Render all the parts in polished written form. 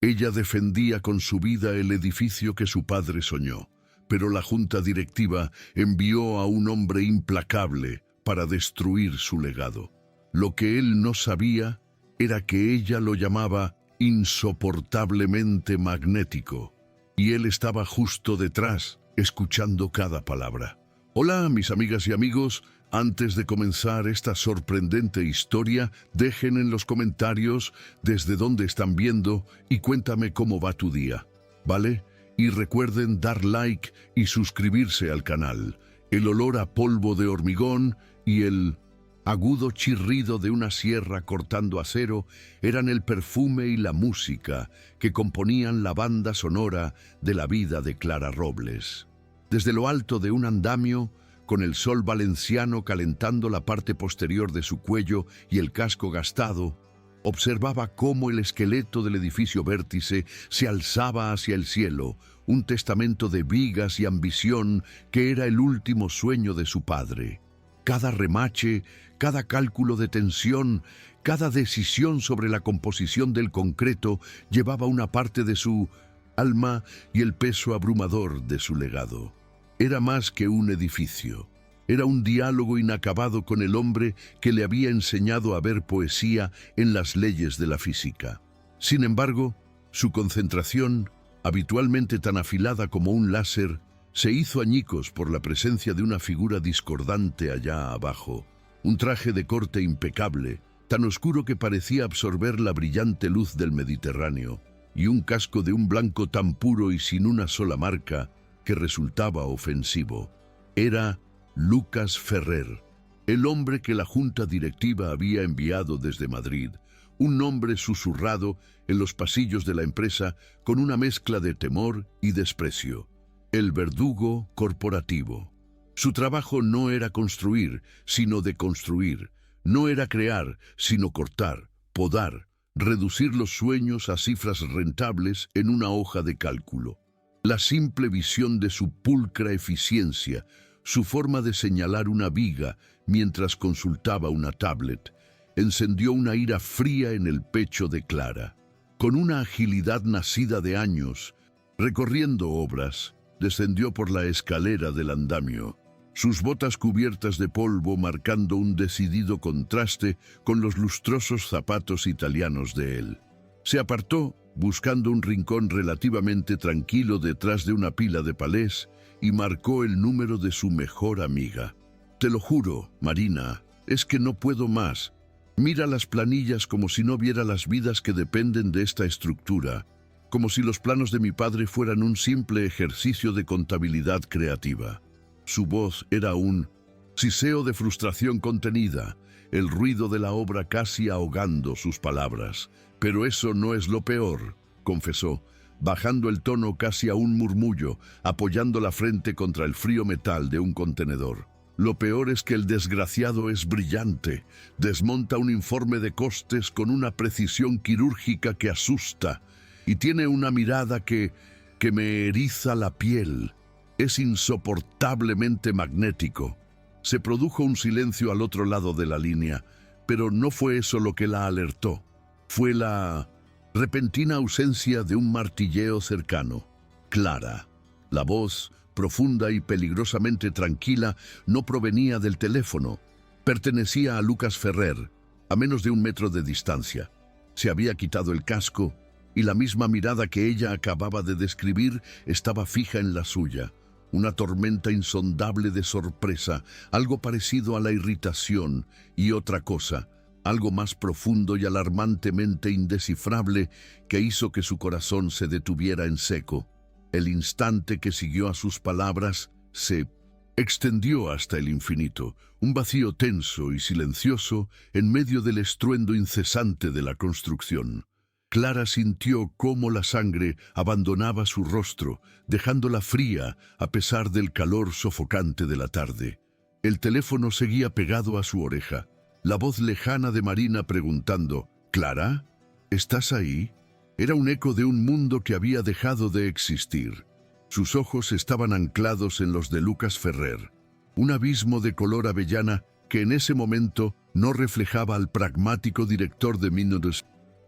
Ella defendía con su vida el edificio que su padre soñó, pero la junta directiva envió a un hombre implacable para destruir su legado. Lo que él no sabía era que ella lo llamaba insoportablemente magnético, y él estaba justo detrás, escuchando cada palabra. Hola, mis amigas y amigos. Antes de comenzar esta sorprendente historia, dejen en los comentarios desde dónde están viendo y cuéntame cómo va tu día, ¿vale? Y recuerden dar like y suscribirse al canal. El olor a polvo de hormigón y el agudo chirrido de una sierra cortando acero eran el perfume y la música que componían la banda sonora de la vida de Clara Robles. Desde lo alto de un andamio, con el sol valenciano calentando la parte posterior de su cuello y el casco gastado, observaba cómo el esqueleto del edificio vértice se alzaba hacia el cielo, un testamento de vigas y ambición que era el último sueño de su padre. Cada remache, cada cálculo de tensión, cada decisión sobre la composición del concreto llevaba una parte de su alma y el peso abrumador de su legado. Era más que un edificio. Era un diálogo inacabado con el hombre que le había enseñado a ver poesía en las leyes de la física. Sin embargo, su concentración, habitualmente tan afilada como un láser, se hizo añicos por la presencia de una figura discordante allá abajo. Un traje de corte impecable, tan oscuro que parecía absorber la brillante luz del Mediterráneo, y un casco de un blanco tan puro y sin una sola marca que resultaba ofensivo. Era Lucas Ferrer, el hombre que la junta directiva había enviado desde Madrid, un nombre susurrado en los pasillos de la empresa con una mezcla de temor y desprecio. El verdugo corporativo. Su trabajo no era construir, sino deconstruir. No era crear, sino cortar, podar, reducir los sueños a cifras rentables en una hoja de cálculo. La simple visión de su pulcra eficiencia, su forma de señalar una viga mientras consultaba una tablet, encendió una ira fría en el pecho de Clara. Con una agilidad nacida de años, recorriendo obras, descendió por la escalera del andamio, sus botas cubiertas de polvo marcando un decidido contraste con los lustrosos zapatos italianos de él. Se apartó, buscando un rincón relativamente tranquilo detrás de una pila de palés, y marcó el número de su mejor amiga. Te lo juro, Marina, es que no puedo más. Mira las planillas como si no viera las vidas que dependen de esta estructura, como si los planos de mi padre fueran un simple ejercicio de contabilidad creativa. Su voz era un siseo de frustración contenida, el ruido de la obra casi ahogando sus palabras. Pero eso no es lo peor, confesó, bajando el tono casi a un murmullo, apoyando la frente contra el frío metal de un contenedor. Lo peor es que el desgraciado es brillante, desmonta un informe de costes con una precisión quirúrgica que asusta, y tiene una mirada que me eriza la piel. Es insoportablemente magnético. Se produjo un silencio al otro lado de la línea, pero no fue eso lo que la alertó. Fue la repentina ausencia de un martilleo cercano. Clara. La voz, profunda y peligrosamente tranquila, no provenía del teléfono. Pertenecía a Lucas Ferrer, a menos de 1 metro de distancia. Se había quitado el casco, y la misma mirada que ella acababa de describir estaba fija en la suya. Una tormenta insondable de sorpresa, algo parecido a la irritación, y otra cosa, algo más profundo y alarmantemente indescifrable que hizo que su corazón se detuviera en seco. El instante que siguió a sus palabras se extendió hasta el infinito, un vacío tenso y silencioso en medio del estruendo incesante de la construcción. Clara sintió cómo la sangre abandonaba su rostro, dejándola fría a pesar del calor sofocante de la tarde. El teléfono seguía pegado a su oreja. La voz lejana de Marina preguntando, «¿Clara? ¿Estás ahí?» Era un eco de un mundo que había dejado de existir. Sus ojos estaban anclados en los de Lucas Ferrer, un abismo de color avellana que en ese momento no reflejaba al pragmático director de Minutos.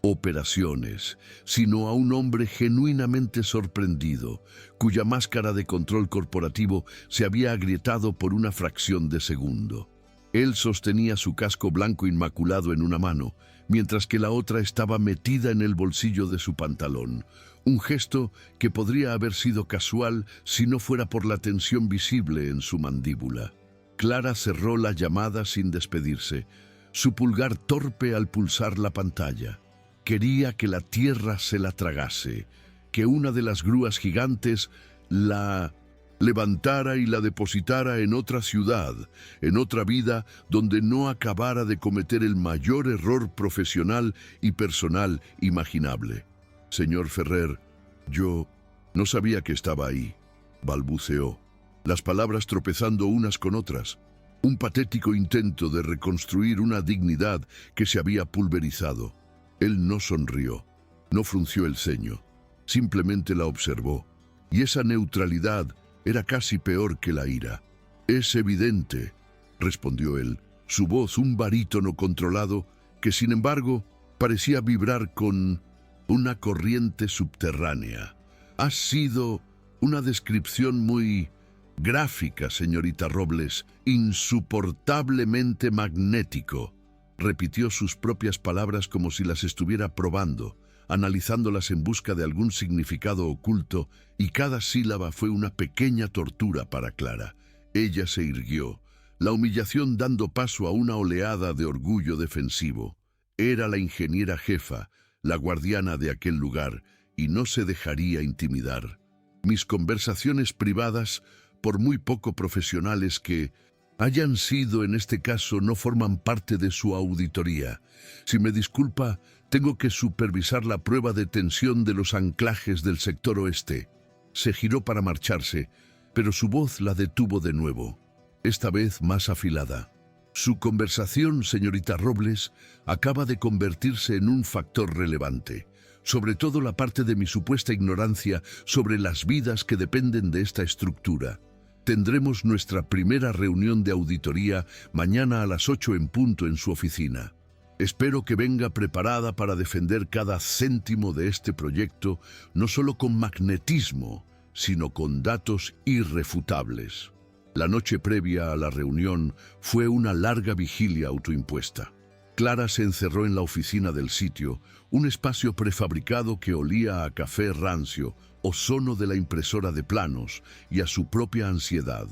operaciones, sino a un hombre genuinamente sorprendido, cuya máscara de control corporativo se había agrietado por una fracción de segundo. Él sostenía su casco blanco inmaculado en una mano, mientras que la otra estaba metida en el bolsillo de su pantalón, un gesto que podría haber sido casual si no fuera por la tensión visible en su mandíbula. Clara cerró la llamada sin despedirse, su pulgar torpe al pulsar la pantalla. Quería que la tierra se la tragase, que una de las grúas gigantes la levantara y la depositara en otra ciudad, en otra vida donde no acabara de cometer el mayor error profesional y personal imaginable. Señor Ferrer, yo no sabía que estaba ahí, balbuceó, las palabras tropezando unas con otras. Un patético intento de reconstruir una dignidad que se había pulverizado. Él no sonrió, no frunció el ceño, simplemente la observó, y esa neutralidad era casi peor que la ira. «Es evidente», respondió él, su voz un barítono controlado que, sin embargo, parecía vibrar con una corriente subterránea. «Ha sido una descripción muy gráfica, señorita Robles, insoportablemente magnético», repitió sus propias palabras como si las estuviera probando, analizándolas en busca de algún significado oculto, y cada sílaba fue una pequeña tortura para Clara. Ella se irguió, la humillación dando paso a una oleada de orgullo defensivo. Era la ingeniera jefa, la guardiana de aquel lugar, y no se dejaría intimidar. Mis conversaciones privadas, por muy poco profesionales que hayan sido en este caso, no forman parte de su auditoría. Si me disculpa, tengo que supervisar la prueba de tensión de los anclajes del sector oeste. Se giró para marcharse, pero su voz la detuvo de nuevo, esta vez más afilada. Su conversación, señorita Robles, acaba de convertirse en un factor relevante, sobre todo la parte de mi supuesta ignorancia sobre las vidas que dependen de esta estructura. Tendremos nuestra primera reunión de auditoría mañana a las 8 en punto en su oficina. Espero que venga preparada para defender cada céntimo de este proyecto, no solo con magnetismo, sino con datos irrefutables. La noche previa a la reunión fue una larga vigilia autoimpuesta. Clara se encerró en la oficina del sitio, un espacio prefabricado que olía a café rancio, ozono de la impresora de planos y a su propia ansiedad.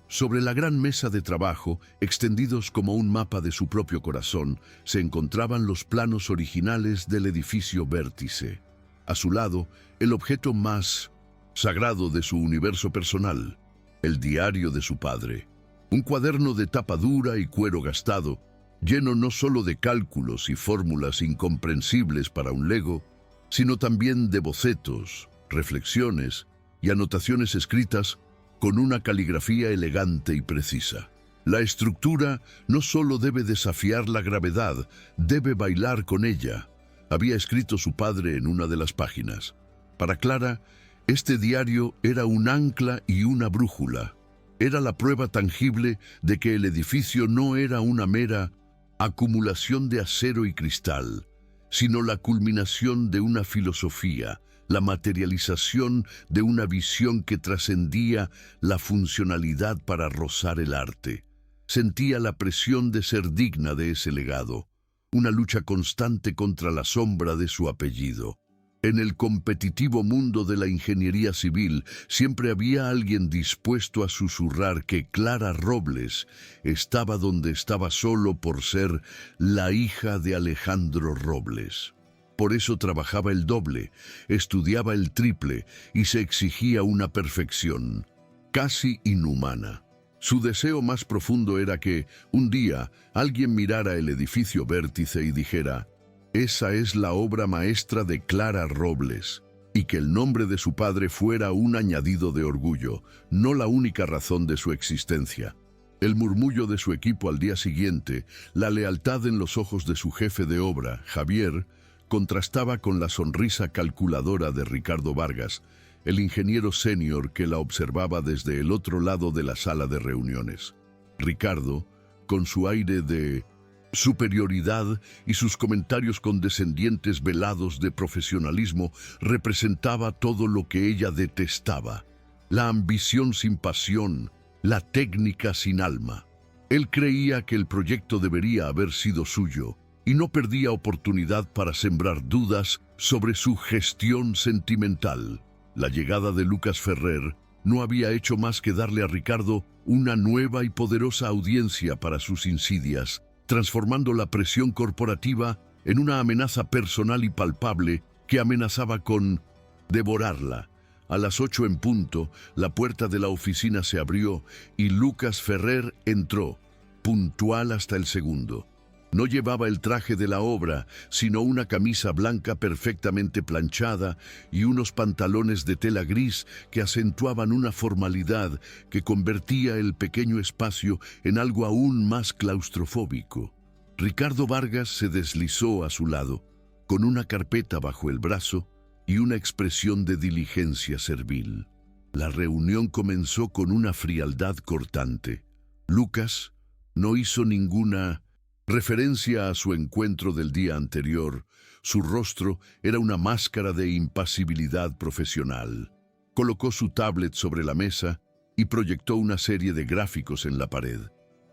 Sobre la gran mesa de trabajo, extendidos como un mapa de su propio corazón, se encontraban los planos originales del edificio Vértice. A su lado, el objeto más sagrado de su universo personal, el diario de su padre. Un cuaderno de tapa dura y cuero gastado, lleno no solo de cálculos y fórmulas incomprensibles para un lego, sino también de bocetos, reflexiones y anotaciones escritas con una caligrafía elegante y precisa. La estructura no solo debe desafiar la gravedad, debe bailar con ella, había escrito su padre en una de las páginas. Para Clara, este diario era un ancla y una brújula. Era la prueba tangible de que el edificio no era una mera acumulación de acero y cristal, sino la culminación de una filosofía, la materialización de una visión que trascendía la funcionalidad para rozar el arte. Sentía la presión de ser digna de ese legado, una lucha constante contra la sombra de su apellido. En el competitivo mundo de la ingeniería civil siempre había alguien dispuesto a susurrar que Clara Robles estaba donde estaba solo por ser la hija de Alejandro Robles. Por eso trabajaba el doble, estudiaba el triple y se exigía una perfección casi inhumana. Su deseo más profundo era que, un día, alguien mirara el edificio Vértice y dijera: «Esa es la obra maestra de Clara Robles», y que el nombre de su padre fuera un añadido de orgullo, no la única razón de su existencia. El murmullo de su equipo al día siguiente, la lealtad en los ojos de su jefe de obra, Javier, contrastaba con la sonrisa calculadora de Ricardo Vargas, el ingeniero senior que la observaba desde el otro lado de la sala de reuniones. Ricardo, con su aire de superioridad y sus comentarios condescendientes velados de profesionalismo representaba todo lo que ella detestaba: la ambición sin pasión, la técnica sin alma. Él creía que el proyecto debería haber sido suyo y no perdía oportunidad para sembrar dudas sobre su gestión sentimental. La llegada de Lucas Ferrer no había hecho más que darle a Ricardo una nueva y poderosa audiencia para sus insidias, transformando la presión corporativa en una amenaza personal y palpable que amenazaba con devorarla. A las 8 en punto, la puerta de la oficina se abrió y Lucas Ferrer entró, puntual hasta el segundo. No llevaba el traje de la obra, sino una camisa blanca perfectamente planchada y unos pantalones de tela gris que acentuaban una formalidad que convertía el pequeño espacio en algo aún más claustrofóbico. Ricardo Vargas se deslizó a su lado, con una carpeta bajo el brazo y una expresión de diligencia servil. La reunión comenzó con una frialdad cortante. Lucas no hizo ninguna referencia a su encuentro del día anterior. Su rostro era una máscara de impasibilidad profesional. Colocó su tablet sobre la mesa y proyectó una serie de gráficos en la pared.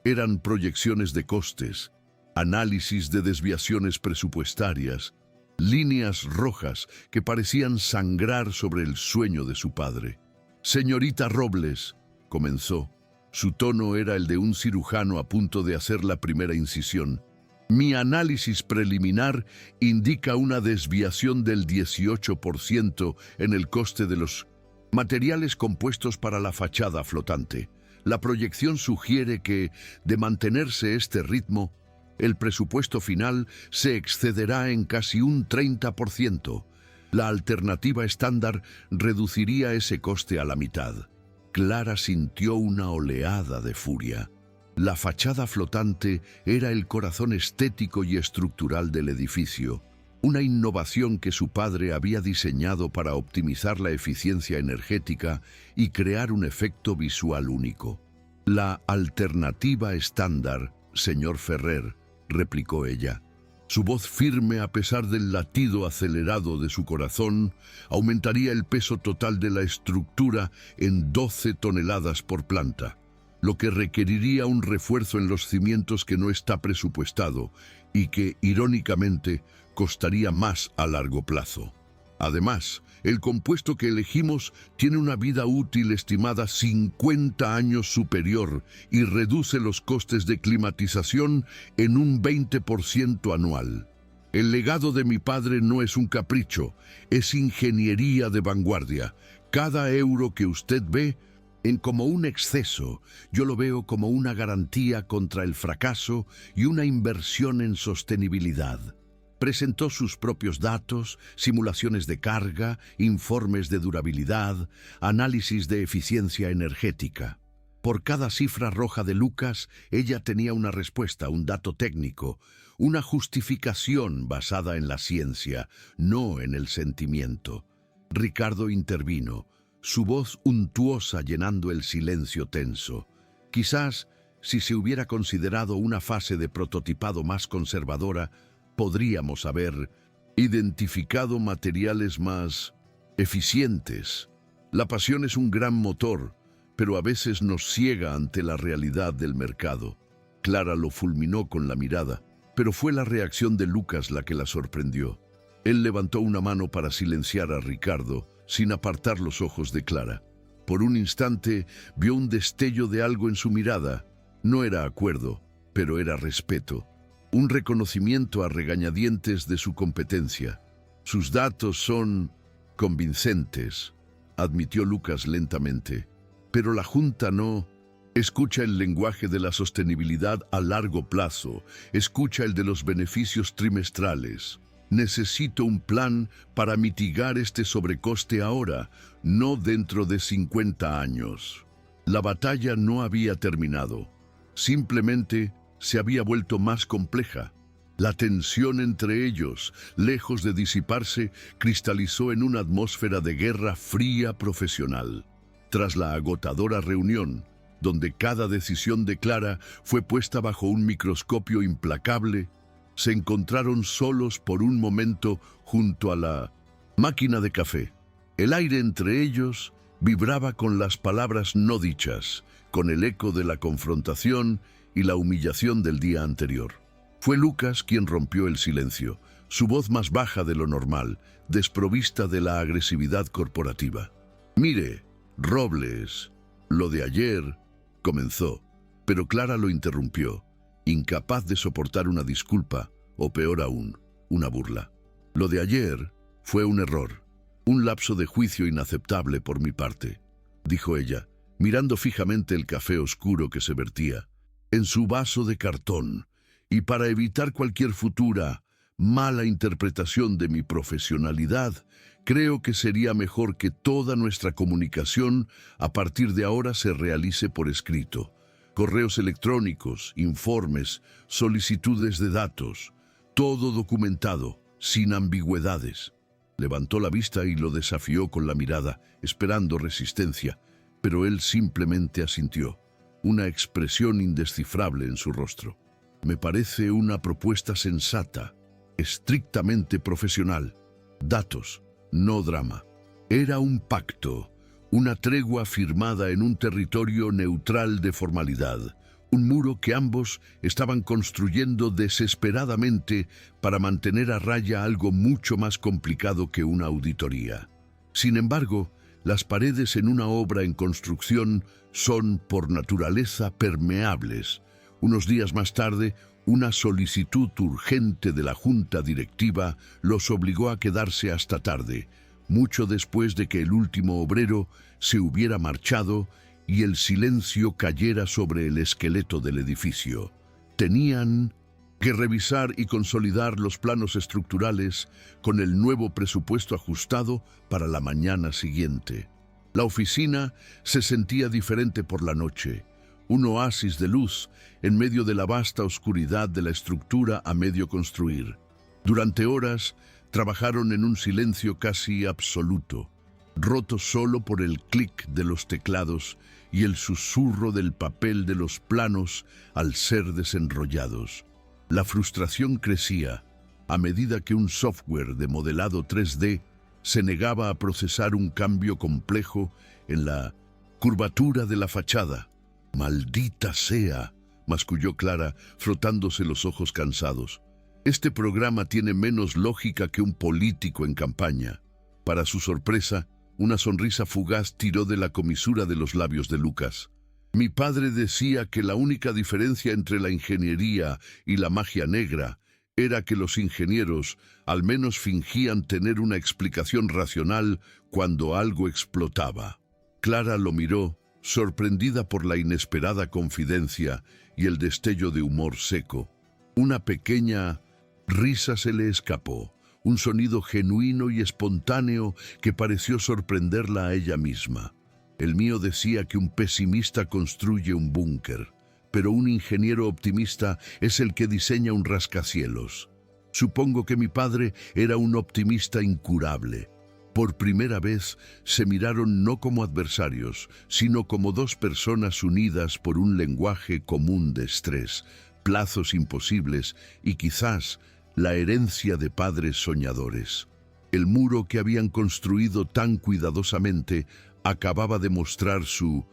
Eran proyecciones de costes, análisis de desviaciones presupuestarias, líneas rojas que parecían sangrar sobre el sueño de su padre. «Señorita Robles», comenzó. Su tono era el de un cirujano a punto de hacer la primera incisión. «Mi análisis preliminar indica una desviación del 18% en el coste de los materiales compuestos para la fachada flotante. La proyección sugiere que, de mantenerse este ritmo, el presupuesto final se excederá en casi un 30%. La alternativa estándar reduciría ese coste a la mitad». Clara sintió una oleada de furia. La fachada flotante era el corazón estético y estructural del edificio, una innovación que su padre había diseñado para optimizar la eficiencia energética y crear un efecto visual único. «La alternativa estándar, señor Ferrer», replicó ella. Su voz firme, a pesar del latido acelerado de su corazón, aumentaría el peso total de la estructura en 12 toneladas por planta, lo que requeriría un refuerzo en los cimientos que no está presupuestado y que, irónicamente, costaría más a largo plazo. Además, el compuesto que elegimos tiene una vida útil estimada 50 años superior y reduce los costes de climatización en un 20% anual. El legado de mi padre no es un capricho, es ingeniería de vanguardia. Cada euro que usted ve como un exceso, yo lo veo como una garantía contra el fracaso y una inversión en sostenibilidad. Presentó sus propios datos, simulaciones de carga, informes de durabilidad, análisis de eficiencia energética. Por cada cifra roja de Lucas, ella tenía una respuesta, un dato técnico, una justificación basada en la ciencia, no en el sentimiento. Ricardo intervino, su voz untuosa llenando el silencio tenso. Quizás, si se hubiera considerado una fase de prototipado más conservadora, podríamos haber identificado materiales más eficientes. La pasión es un gran motor, pero a veces nos ciega ante la realidad del mercado. Clara lo fulminó con la mirada, pero fue la reacción de Lucas la que la sorprendió. Él levantó una mano para silenciar a Ricardo, sin apartar los ojos de Clara. Por un instante vio un destello de algo en su mirada. No era acuerdo, pero era respeto. Un reconocimiento a regañadientes de su competencia. «Sus datos son convincentes», admitió Lucas lentamente. «Pero la Junta no escucha el lenguaje de la sostenibilidad a largo plazo, escucha el de los beneficios trimestrales. Necesito un plan para mitigar este sobrecoste ahora, no dentro de 50 años». La batalla no había terminado. Simplemente se había vuelto más compleja. La tensión entre ellos, lejos de disiparse, cristalizó en una atmósfera de guerra fría profesional. Tras la agotadora reunión, donde cada decisión de Clara fue puesta bajo un microscopio implacable, se encontraron solos por un momento junto a la máquina de café. El aire entre ellos vibraba con las palabras no dichas, con el eco de la confrontación y la humillación del día anterior. Fue Lucas quien rompió el silencio, su voz más baja de lo normal, desprovista de la agresividad corporativa. «Mire, Robles, lo de ayer», comenzó, pero Clara lo interrumpió, incapaz de soportar una disculpa, o peor aún, una burla. «Lo de ayer fue un error, un lapso de juicio inaceptable por mi parte», dijo ella, mirando fijamente el café oscuro que se vertía en su vaso de cartón, y para evitar cualquier futura mala interpretación de mi profesionalidad, creo que sería mejor que toda nuestra comunicación a partir de ahora se realice por escrito. Correos electrónicos, informes, solicitudes de datos, todo documentado, sin ambigüedades. Levantó la vista y lo desafió con la mirada, esperando resistencia, pero él simplemente asintió, una expresión indescifrable en su rostro. «Me parece una propuesta sensata, estrictamente profesional. Datos, no drama». Era un pacto, una tregua firmada en un territorio neutral de formalidad, un muro que ambos estaban construyendo desesperadamente para mantener a raya algo mucho más complicado que una auditoría. Sin embargo, las paredes en una obra en construcción son, por naturaleza, permeables. Unos días más tarde, una solicitud urgente de la junta directiva los obligó a quedarse hasta tarde, mucho después de que el último obrero se hubiera marchado y el silencio cayera sobre el esqueleto del edificio. Tenían que revisar y consolidar los planos estructurales con el nuevo presupuesto ajustado para la mañana siguiente. La oficina se sentía diferente por la noche, un oasis de luz en medio de la vasta oscuridad de la estructura a medio construir. Durante horas trabajaron en un silencio casi absoluto, roto solo por el clic de los teclados y el susurro del papel de los planos al ser desenrollados. La frustración crecía a medida que un software de modelado 3D se negaba a procesar un cambio complejo en la curvatura de la fachada. «Maldita sea», masculló Clara, frotándose los ojos cansados. «Este programa tiene menos lógica que un político en campaña». Para su sorpresa, una sonrisa fugaz tiró de la comisura de los labios de Lucas. «Mi padre decía que la única diferencia entre la ingeniería y la magia negra era que los ingenieros al menos fingían tener una explicación racional cuando algo explotaba». Clara lo miró, sorprendida por la inesperada confidencia y el destello de humor seco. Una pequeña risa se le escapó, un sonido genuino y espontáneo que pareció sorprenderla a ella misma. «El mío decía que un pesimista construye un búnker, pero un ingeniero optimista es el que diseña un rascacielos. Supongo que mi padre era un optimista incurable». Por primera vez se miraron no como adversarios, sino como dos personas unidas por un lenguaje común de estrés, plazos imposibles y quizás la herencia de padres soñadores. El muro que habían construido tan cuidadosamente acababa de mostrar su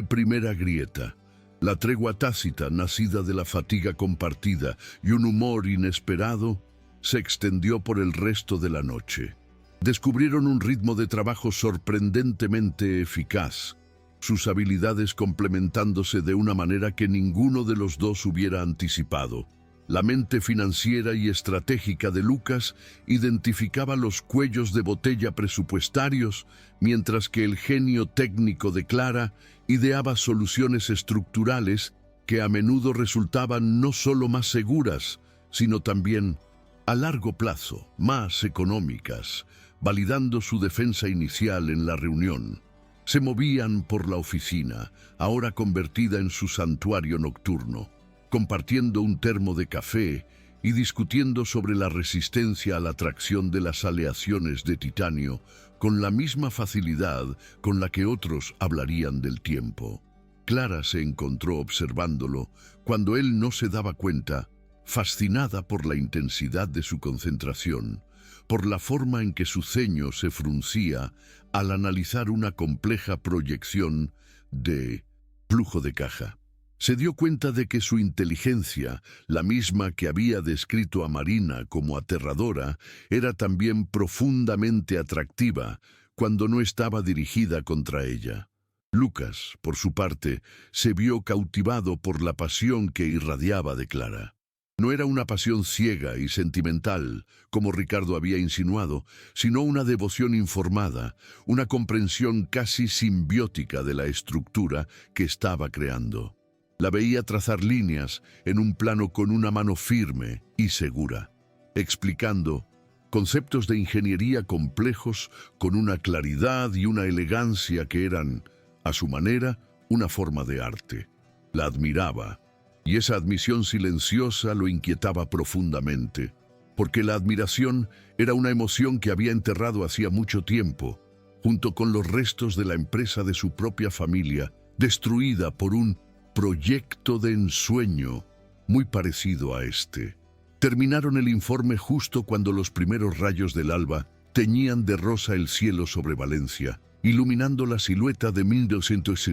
primera grieta. La tregua tácita, nacida de la fatiga compartida y un humor inesperado, se extendió por el resto de la noche. Descubrieron un ritmo de trabajo sorprendentemente eficaz, sus habilidades complementándose de una manera que ninguno de los dos hubiera anticipado. La mente financiera y estratégica de Lucas identificaba los cuellos de botella presupuestarios, mientras que el genio técnico de Clara ideaba soluciones estructurales que a menudo resultaban no solo más seguras, sino también, a largo plazo, más económicas, validando su defensa inicial en la reunión. Se movían por la oficina, ahora convertida en su santuario nocturno, compartiendo un termo de café y discutiendo sobre la resistencia a la tracción de las aleaciones de titanio con la misma facilidad con la que otros hablarían del tiempo. Clara se encontró observándolo cuando él no se daba cuenta, fascinada por la intensidad de su concentración, por la forma en que su ceño se fruncía al analizar una compleja proyección de flujo de caja. Se dio cuenta de que su inteligencia, la misma que había descrito a Marina como aterradora, era también profundamente atractiva cuando no estaba dirigida contra ella. Lucas, por su parte, se vio cautivado por la pasión que irradiaba de Clara. No era una pasión ciega y sentimental, como Ricardo había insinuado, sino una devoción informada, una comprensión casi simbiótica de la estructura que estaba creando. La veía trazar líneas en un plano con una mano firme y segura, explicando conceptos de ingeniería complejos con una claridad y una elegancia que eran, a su manera, una forma de arte. La admiraba, y esa admisión silenciosa lo inquietaba profundamente, porque la admiración era una emoción que había enterrado hacía mucho tiempo, junto con los restos de la empresa de su propia familia, destruida por un proyecto de ensueño muy parecido a este. Terminaron el informe justo cuando los primeros rayos del alba teñían de rosa el cielo sobre Valencia, iluminando la silueta de 1200.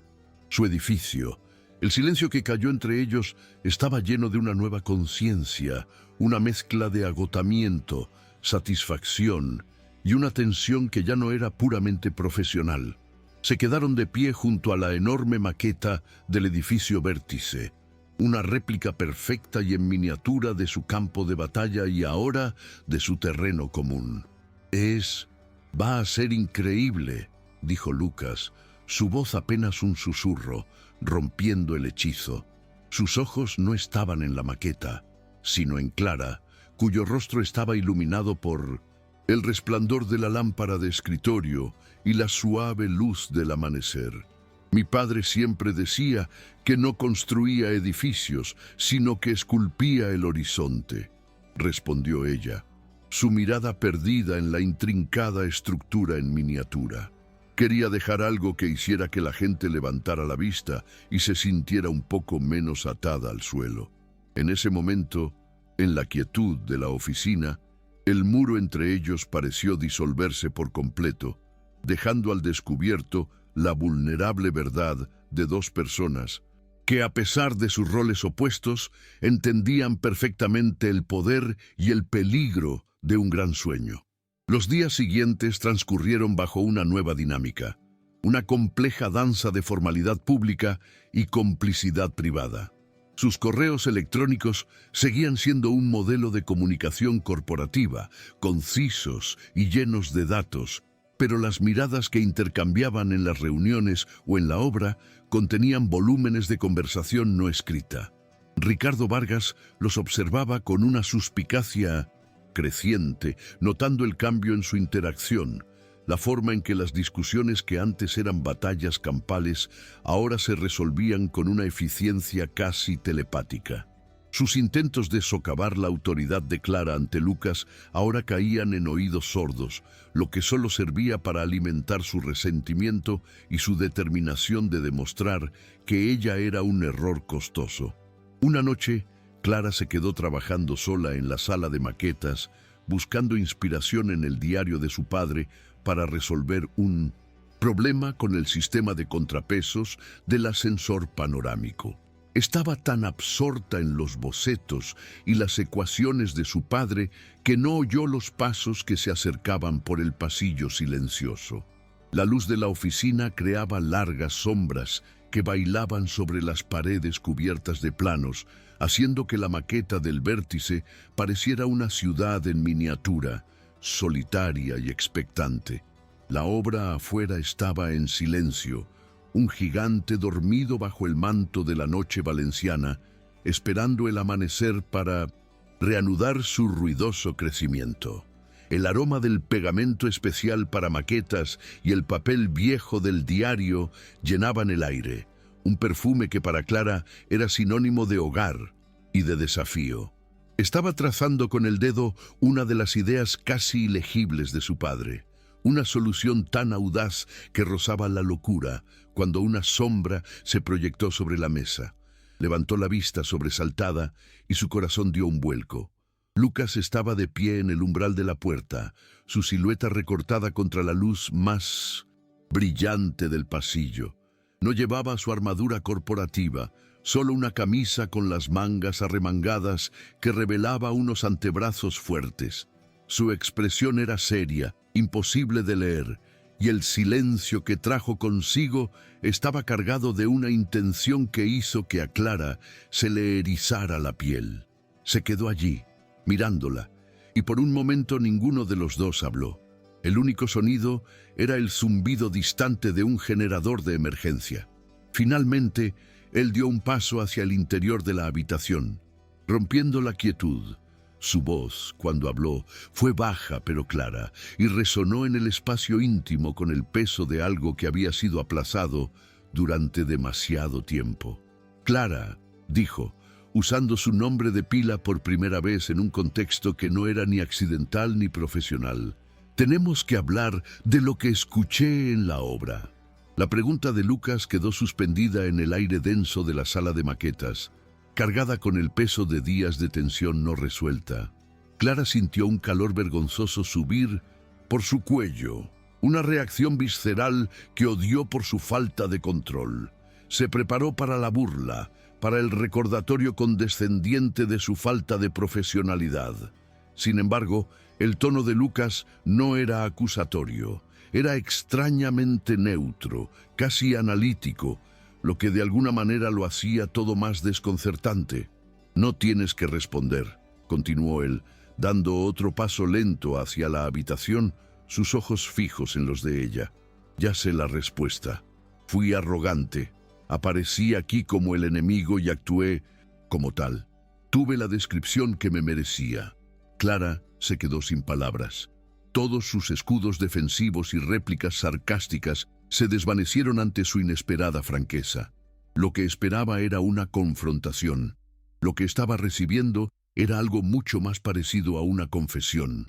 Su edificio. El silencio que cayó entre ellos estaba lleno de una nueva conciencia, una mezcla de agotamiento, satisfacción y una tensión que ya no era puramente profesional. Se quedaron de pie junto a la enorme maqueta del edificio Vértice, una réplica perfecta y en miniatura de su campo de batalla y ahora de su terreno común. Va a ser increíble, dijo Lucas, su voz apenas un susurro, rompiendo el hechizo. Sus ojos no estaban en la maqueta, sino en Clara, cuyo rostro estaba iluminado por el resplandor de la lámpara de escritorio y la suave luz del amanecer. Mi padre siempre decía que no construía edificios, sino que esculpía el horizonte, respondió ella, su mirada perdida en la intrincada estructura en miniatura. Quería dejar algo que hiciera que la gente levantara la vista y se sintiera un poco menos atada al suelo. En ese momento, en la quietud de la oficina, el muro entre ellos pareció disolverse por completo, dejando al descubierto la vulnerable verdad de dos personas que, a pesar de sus roles opuestos, entendían perfectamente el poder y el peligro de un gran sueño. Los días siguientes transcurrieron bajo una nueva dinámica, una compleja danza de formalidad pública y complicidad privada. Sus correos electrónicos seguían siendo un modelo de comunicación corporativa, concisos y llenos de datos, pero las miradas que intercambiaban en las reuniones o en la obra contenían volúmenes de conversación no escrita. Ricardo Vargas los observaba con una suspicacia creciente, notando el cambio en su interacción, la forma en que las discusiones que antes eran batallas campales ahora se resolvían con una eficiencia casi telepática. Sus intentos de socavar la autoridad de Clara ante Lucas ahora caían en oídos sordos, lo que solo servía para alimentar su resentimiento y su determinación de demostrar que ella era un error costoso. Una noche, Clara se quedó trabajando sola en la sala de maquetas, buscando inspiración en el diario de su padre para resolver un problema con el sistema de contrapesos del ascensor panorámico. Estaba tan absorta en los bocetos y las ecuaciones de su padre que no oyó los pasos que se acercaban por el pasillo silencioso. La luz de la oficina creaba largas sombras que bailaban sobre las paredes cubiertas de planos, haciendo que la maqueta del Vértice pareciera una ciudad en miniatura, solitaria y expectante. La obra afuera estaba en silencio, un gigante dormido bajo el manto de la noche valenciana, esperando el amanecer para reanudar su ruidoso crecimiento. El aroma del pegamento especial para maquetas y el papel viejo del diario llenaban el aire, un perfume que para Clara era sinónimo de hogar y de desafío. Estaba trazando con el dedo una de las ideas casi ilegibles de su padre, Una solución tan audaz que rozaba la locura cuando una sombra se proyectó sobre la mesa. Levantó la vista sobresaltada y su corazón dio un vuelco. Lucas estaba de pie en el umbral de la puerta, su silueta recortada contra la luz más brillante del pasillo. No llevaba su armadura corporativa, solo una camisa con las mangas arremangadas que revelaba unos antebrazos fuertes. Su expresión era seria, imposible de leer, y el silencio que trajo consigo estaba cargado de una intención que hizo que a Clara se le erizara la piel. Se quedó allí, mirándola, y por un momento ninguno de los dos habló. El único sonido era el zumbido distante de un generador de emergencia. Finalmente, él dio un paso hacia el interior de la habitación, rompiendo la quietud. Su voz, cuando habló, fue baja pero clara y resonó en el espacio íntimo con el peso de algo que había sido aplazado durante demasiado tiempo. «Clara», dijo, usando su nombre de pila por primera vez en un contexto que no era ni accidental ni profesional. «Tenemos que hablar de lo que escuché en la obra». La pregunta de Lucas quedó suspendida en el aire denso de la sala de maquetas, cargada con el peso de días de tensión no resuelta. Clara sintió un calor vergonzoso subir por su cuello, una reacción visceral que odió por su falta de control. Se preparó para la burla, para el recordatorio condescendiente de su falta de profesionalidad. Sin embargo, el tono de Lucas no era acusatorio, era extrañamente neutro, casi analítico, lo que de alguna manera lo hacía todo más desconcertante. «No tienes que responder», continuó él, dando otro paso lento hacia la habitación, sus ojos fijos en los de ella. «Ya sé la respuesta. Fui arrogante. Aparecí aquí como el enemigo y actué como tal. Tuve la descripción que me merecía». Clara se quedó sin palabras. Todos sus escudos defensivos y réplicas sarcásticas se desvanecieron ante su inesperada franqueza. Lo que esperaba era una confrontación. Lo que estaba recibiendo era algo mucho más parecido a una confesión.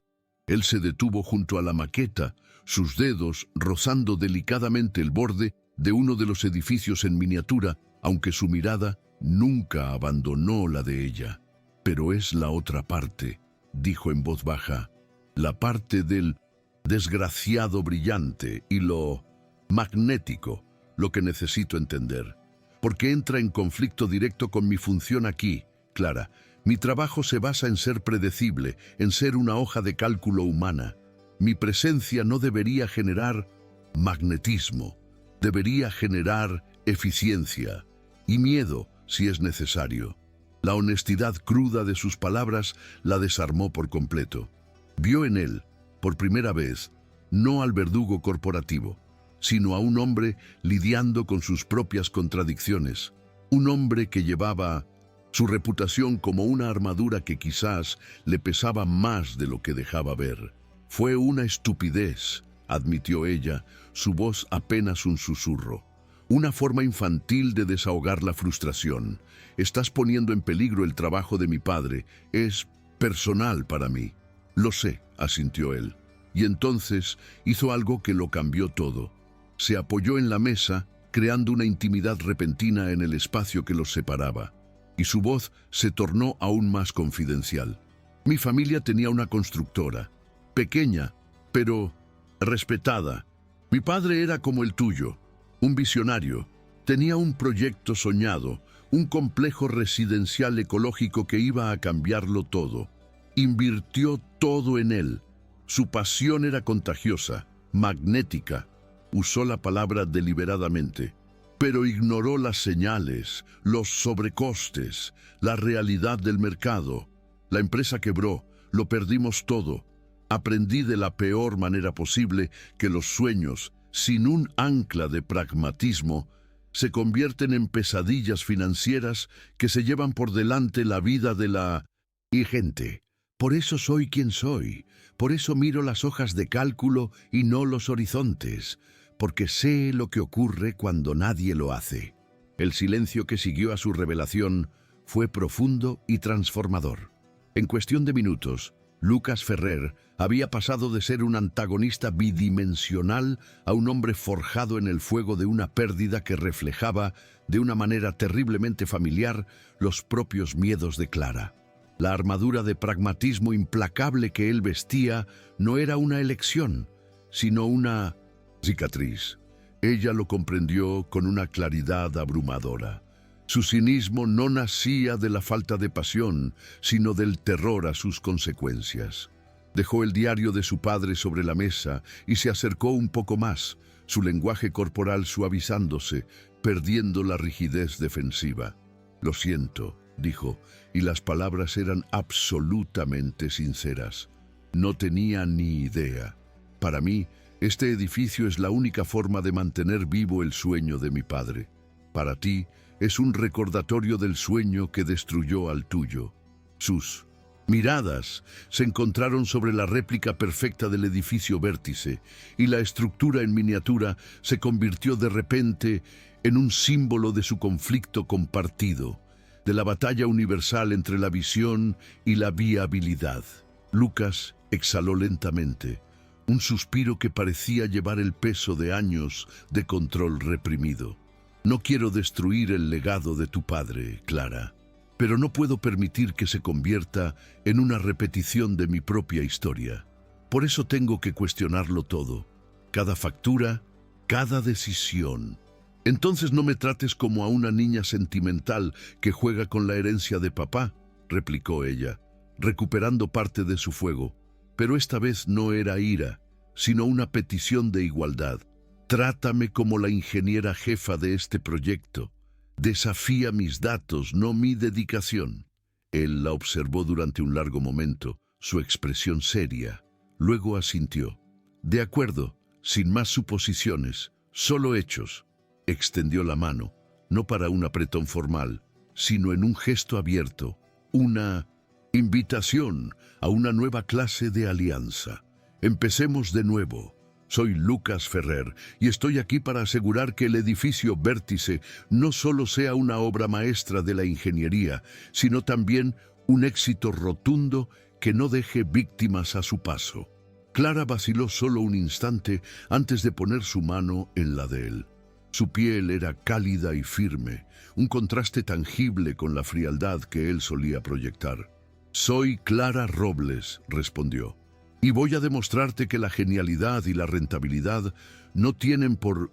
Él se detuvo junto a la maqueta, sus dedos rozando delicadamente el borde de uno de los edificios en miniatura, aunque su mirada nunca abandonó la de ella. «Pero es la otra parte», dijo en voz baja, «la parte del desgraciado brillante y lo magnético, lo que necesito entender. Porque entra en conflicto directo con mi función aquí, Clara. Mi trabajo se basa en ser predecible, en ser una hoja de cálculo humana. Mi presencia no debería generar magnetismo, debería generar eficiencia y miedo si es necesario». La honestidad cruda de sus palabras la desarmó por completo. Vio en él, por primera vez, no al verdugo corporativo, sino a un hombre lidiando con sus propias contradicciones, un hombre que llevaba su reputación como una armadura que quizás le pesaba más de lo que dejaba ver. «Fue una estupidez», admitió ella, su voz apenas un susurro. «Una forma infantil de desahogar la frustración. Estás poniendo en peligro el trabajo de mi padre. Es personal para mí». «Lo sé», asintió él. Y entonces hizo algo que lo cambió todo. Se apoyó en la mesa, creando una intimidad repentina en el espacio que los separaba. Y su voz se tornó aún más confidencial. «Mi familia tenía una constructora, pequeña, pero respetada. Mi padre era como el tuyo, un visionario. Tenía un proyecto soñado, un complejo residencial ecológico que iba a cambiarlo todo. Invirtió todo en él. Su pasión era contagiosa, magnética». Usó la palabra deliberadamente, pero ignoró las señales, los sobrecostes, la realidad del mercado. La empresa quebró, lo perdimos todo. Aprendí de la peor manera posible que los sueños, sin un ancla de pragmatismo, se convierten en pesadillas financieras que se llevan por delante la vida de la gente. Por eso soy quien soy, por eso miro las hojas de cálculo y no los horizontes, porque sé lo que ocurre cuando nadie lo hace. El silencio que siguió a su revelación fue profundo y transformador. En cuestión de minutos, Lucas Ferrer había pasado de ser un antagonista bidimensional a un hombre forjado en el fuego de una pérdida que reflejaba, de una manera terriblemente familiar, los propios miedos de Clara. La armadura de pragmatismo implacable que él vestía no era una elección, sino una cicatriz. Ella lo comprendió con una claridad abrumadora. Su cinismo no nacía de la falta de pasión, sino del terror a sus consecuencias. Dejó el diario de su padre sobre la mesa y se acercó un poco más, su lenguaje corporal suavizándose, perdiendo la rigidez defensiva. «Lo siento», dijo, y las palabras eran absolutamente sinceras. «No tenía ni idea. Para mí, este edificio es la única forma de mantener vivo el sueño de mi padre. Para ti, es un recordatorio del sueño que destruyó al tuyo». Sus miradas se encontraron sobre la réplica perfecta del edificio Vértice, y la estructura en miniatura se convirtió de repente en un símbolo de su conflicto compartido, de la batalla universal entre la visión y la viabilidad. Lucas exhaló lentamente, un suspiro que parecía llevar el peso de años de control reprimido. «No quiero destruir el legado de tu padre, Clara, pero no puedo permitir que se convierta en una repetición de mi propia historia. Por eso tengo que cuestionarlo todo, cada factura, cada decisión». «Entonces no me trates como a una niña sentimental que juega con la herencia de papá», replicó ella, recuperando parte de su fuego. Pero esta vez no era ira, sino una petición de igualdad. «Trátame como la ingeniera jefa de este proyecto. Desafía mis datos, no mi dedicación». Él la observó durante un largo momento, su expresión seria. Luego asintió. «De acuerdo, sin más suposiciones, solo hechos». Extendió la mano, no para un apretón formal, sino en un gesto abierto, una invitación a una nueva clase de alianza. «Empecemos de nuevo. Soy Lucas Ferrer y estoy aquí para asegurar que el edificio Vértice no solo sea una obra maestra de la ingeniería, sino también un éxito rotundo que no deje víctimas a su paso». Clara vaciló solo un instante antes de poner su mano en la de él. Su piel era cálida y firme, un contraste tangible con la frialdad que él solía proyectar. «Soy Clara Robles», respondió, «y voy a demostrarte que la genialidad y la rentabilidad no tienen por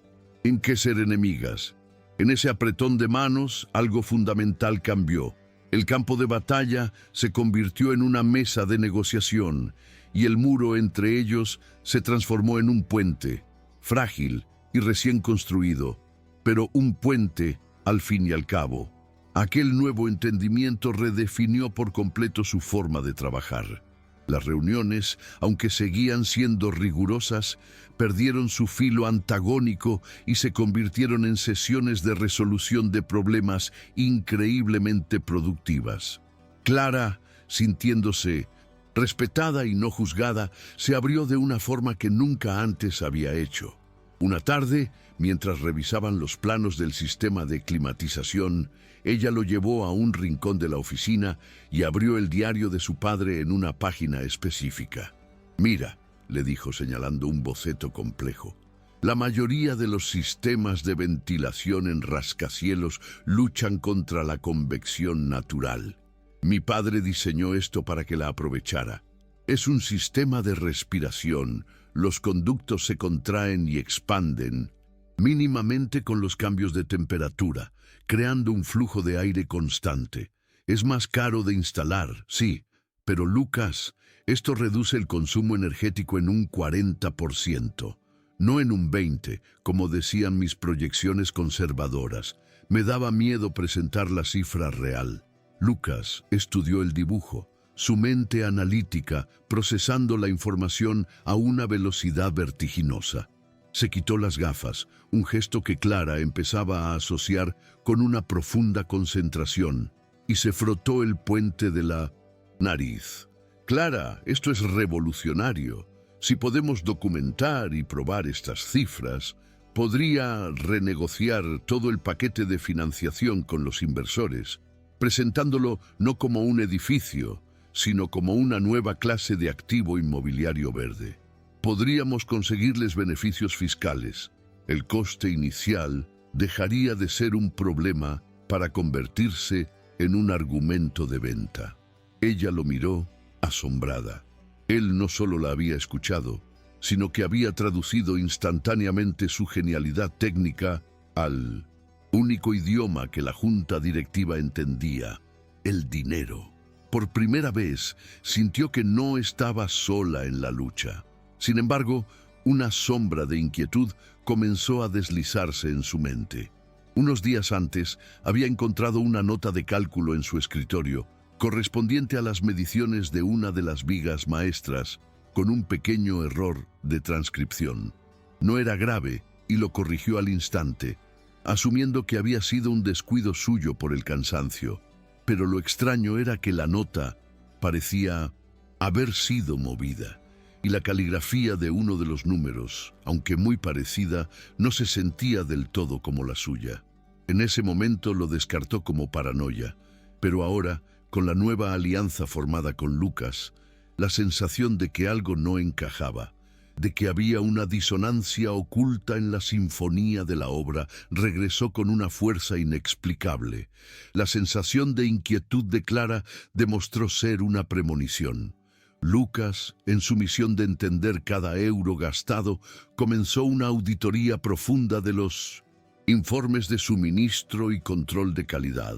qué ser enemigas». En ese apretón de manos, algo fundamental cambió. El campo de batalla se convirtió en una mesa de negociación, y el muro entre ellos se transformó en un puente, frágil y recién construido, pero un puente al fin y al cabo. Aquel nuevo entendimiento redefinió por completo su forma de trabajar. Las reuniones, aunque seguían siendo rigurosas, perdieron su filo antagónico y se convirtieron en sesiones de resolución de problemas increíblemente productivas. Clara, sintiéndose respetada y no juzgada, se abrió de una forma que nunca antes había hecho. Una tarde, mientras revisaban los planos del sistema de climatización, ella lo llevó a un rincón de la oficina y abrió el diario de su padre en una página específica. «Mira», le dijo señalando un boceto complejo, «la mayoría de los sistemas de ventilación en rascacielos luchan contra la convección natural. Mi padre diseñó esto para que la aprovechara. Es un sistema de respiración. Los conductos se contraen y expanden mínimamente con los cambios de temperatura, creando un flujo de aire constante. Es más caro de instalar, sí, pero Lucas, esto reduce el consumo energético en un 40%, no en un 20%, como decían mis proyecciones conservadoras. Me daba miedo presentar la cifra real». Lucas estudió el dibujo, su mente analítica, procesando la información a una velocidad vertiginosa. Se quitó las gafas, un gesto que Clara empezaba a asociar con una profunda concentración, y se frotó el puente de la nariz. «Clara, esto es revolucionario. Si podemos documentar y probar estas cifras, podría renegociar todo el paquete de financiación con los inversores, presentándolo no como un edificio, sino como una nueva clase de activo inmobiliario verde. Podríamos conseguirles beneficios fiscales. El coste inicial dejaría de ser un problema para convertirse en un argumento de venta. Ella lo miró asombrada. Él no solo la había escuchado, sino que había traducido instantáneamente su genialidad técnica al único idioma que la junta directiva entendía: el dinero. Por primera vez sintió que no estaba sola en la lucha. Sin embargo, una sombra de inquietud comenzó a deslizarse en su mente. Unos días antes había encontrado una nota de cálculo en su escritorio, correspondiente a las mediciones de una de las vigas maestras, con un pequeño error de transcripción. No era grave y lo corrigió al instante, asumiendo que había sido un descuido suyo por el cansancio. Pero lo extraño era que la nota parecía haber sido movida, y la caligrafía de uno de los números, aunque muy parecida, no se sentía del todo como la suya. En ese momento lo descartó como paranoia, pero ahora, con la nueva alianza formada con Lucas, la sensación de que algo no encajaba, de que había una disonancia oculta en la sinfonía de la obra, regresó con una fuerza inexplicable. La sensación de inquietud de Clara demostró ser una premonición. Lucas, en su misión de entender cada euro gastado, comenzó una auditoría profunda de los informes de suministro y control de calidad,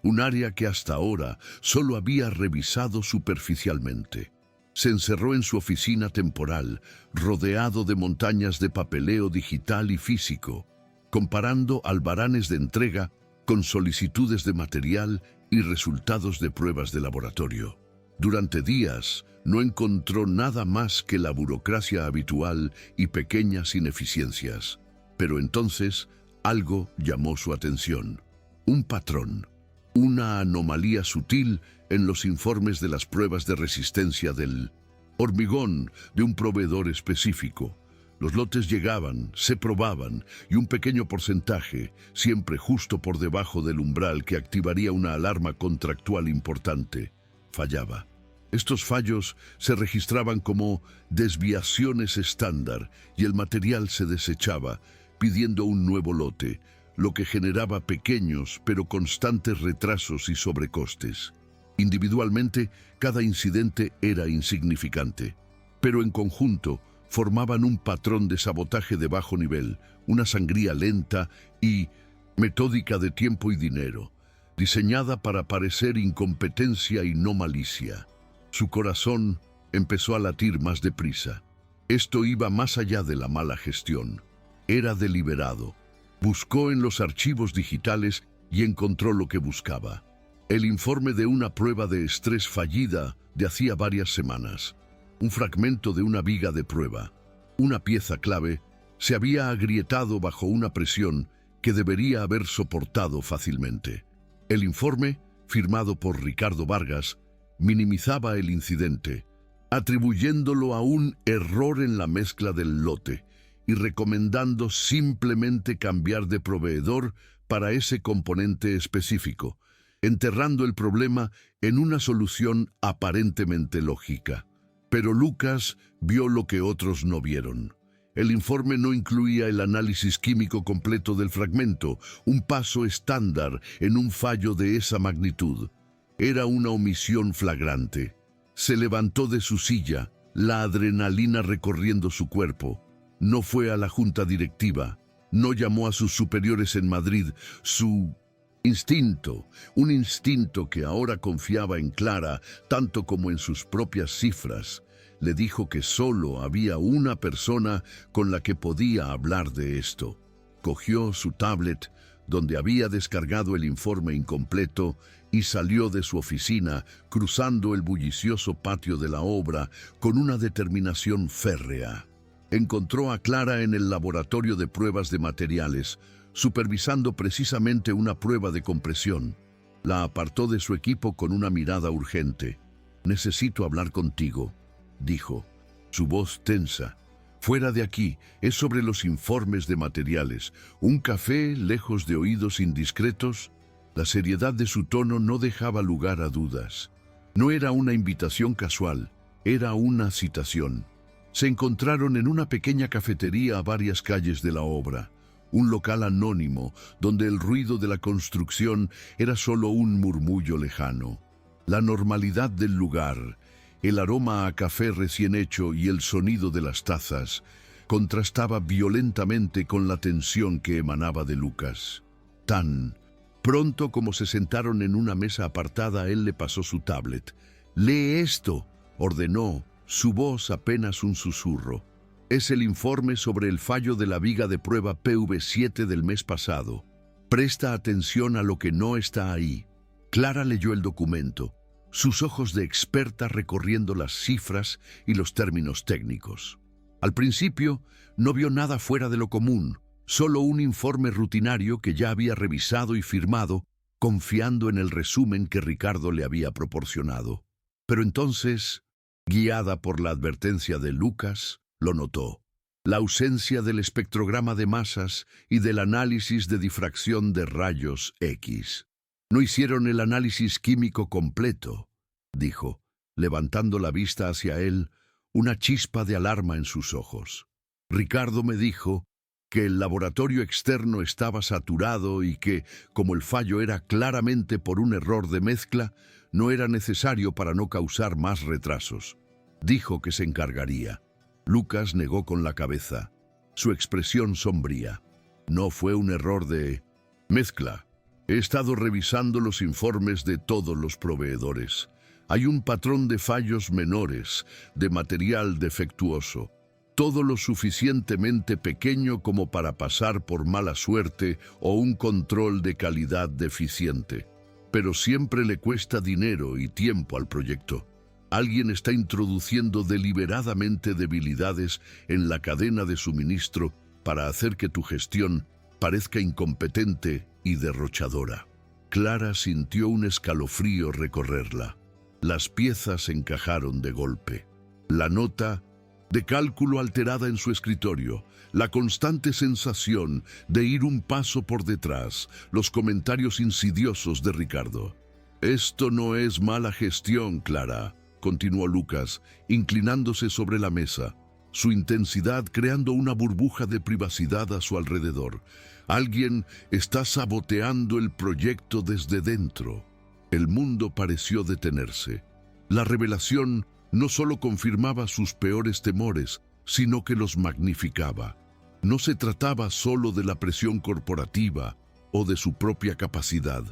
un área que hasta ahora solo había revisado superficialmente. Se encerró en su oficina temporal, rodeado de montañas de papeleo digital y físico, comparando albaranes de entrega con solicitudes de material y resultados de pruebas de laboratorio. Durante días no encontró nada más que la burocracia habitual y pequeñas ineficiencias. Pero entonces algo llamó su atención. Un patrón, una anomalía sutil en los informes de las pruebas de resistencia del hormigón de un proveedor específico. Los lotes llegaban, se probaban y un pequeño porcentaje, siempre justo por debajo del umbral que activaría una alarma contractual importante, fallaba. Estos fallos se registraban como desviaciones estándar y el material se desechaba, pidiendo un nuevo lote, lo que generaba pequeños pero constantes retrasos y sobrecostes. Individualmente, cada incidente era insignificante, pero en conjunto formaban un patrón de sabotaje de bajo nivel, una sangría lenta y metódica de tiempo y dinero, diseñada para parecer incompetencia y no malicia. Su corazón empezó a latir más deprisa. Esto iba más allá de la mala gestión. Era deliberado. Buscó en los archivos digitales y encontró lo que buscaba: el informe de una prueba de estrés fallida de hacía varias semanas. Un fragmento de una viga de prueba, una pieza clave, se había agrietado bajo una presión que debería haber soportado fácilmente. El informe, firmado por Ricardo Vargas, minimizaba el incidente, atribuyéndolo a un error en la mezcla del lote y recomendando simplemente cambiar de proveedor para ese componente específico, enterrando el problema en una solución aparentemente lógica. Pero Lucas vio lo que otros no vieron. El informe no incluía el análisis químico completo del fragmento, un paso estándar en un fallo de esa magnitud. Era una omisión flagrante. Se levantó de su silla, la adrenalina recorriendo su cuerpo. No fue a la junta directiva, no llamó a sus superiores en Madrid. Su instinto, un instinto que ahora confiaba en Clara tanto como en sus propias cifras, le dijo que solo había una persona con la que podía hablar de esto. Cogió su tablet, donde había descargado el informe incompleto, y salió de su oficina, cruzando el bullicioso patio de la obra con una determinación férrea. Encontró a Clara en el laboratorio de pruebas de materiales, supervisando precisamente una prueba de compresión. La apartó de su equipo con una mirada urgente. «Necesito hablar contigo», dijo, su voz tensa. «Fuera de aquí, es sobre los informes de materiales. ¿Un café lejos de oídos indiscretos?» La seriedad de su tono no dejaba lugar a dudas. No era una invitación casual, era una citación. Se encontraron en una pequeña cafetería a varias calles de la obra, un local anónimo donde el ruido de la construcción era solo un murmullo lejano. La normalidad del lugar, el aroma a café recién hecho y el sonido de las tazas contrastaba violentamente con la tensión que emanaba de Lucas. Tan pronto como se sentaron en una mesa apartada, él le pasó su tablet. «Lee esto», ordenó, su voz apenas un susurro. «Es el informe sobre el fallo de la viga de prueba PV7 del mes pasado. Presta atención a lo que no está ahí». Clara leyó el documento, sus ojos de experta recorriendo las cifras y los términos técnicos. Al principio, no vio nada fuera de lo común, solo un informe rutinario que ya había revisado y firmado, confiando en el resumen que Ricardo le había proporcionado. Pero entonces, guiada por la advertencia de Lucas, lo notó. La ausencia del espectrograma de masas y del análisis de difracción de rayos X. «No hicieron el análisis químico completo», dijo, levantando la vista hacia él, una chispa de alarma en sus ojos. «Ricardo me dijo que el laboratorio externo estaba saturado y que, como el fallo era claramente por un error de mezcla, no era necesario para no causar más retrasos. Dijo que se encargaría». Lucas negó con la cabeza, su expresión sombría. «No fue un error de mezcla. He estado revisando los informes de todos los proveedores. Hay un patrón de fallos menores, de material defectuoso, todo lo suficientemente pequeño como para pasar por mala suerte o un control de calidad deficiente. Pero siempre le cuesta dinero y tiempo al proyecto. Alguien está introduciendo deliberadamente debilidades en la cadena de suministro para hacer que tu gestión parezca incompetente y derrochadora». Clara sintió un escalofrío recorrerla. Las piezas encajaron de golpe. La nota de cálculo alterada en su escritorio, la constante sensación de ir un paso por detrás, los comentarios insidiosos de Ricardo. «Esto no es mala gestión, Clara», continuó Lucas, inclinándose sobre la mesa, su intensidad creando una burbuja de privacidad a su alrededor. «Alguien está saboteando el proyecto desde dentro». El mundo pareció detenerse. La revelación no solo confirmaba sus peores temores, sino que los magnificaba. No se trataba solo de la presión corporativa o de su propia capacidad.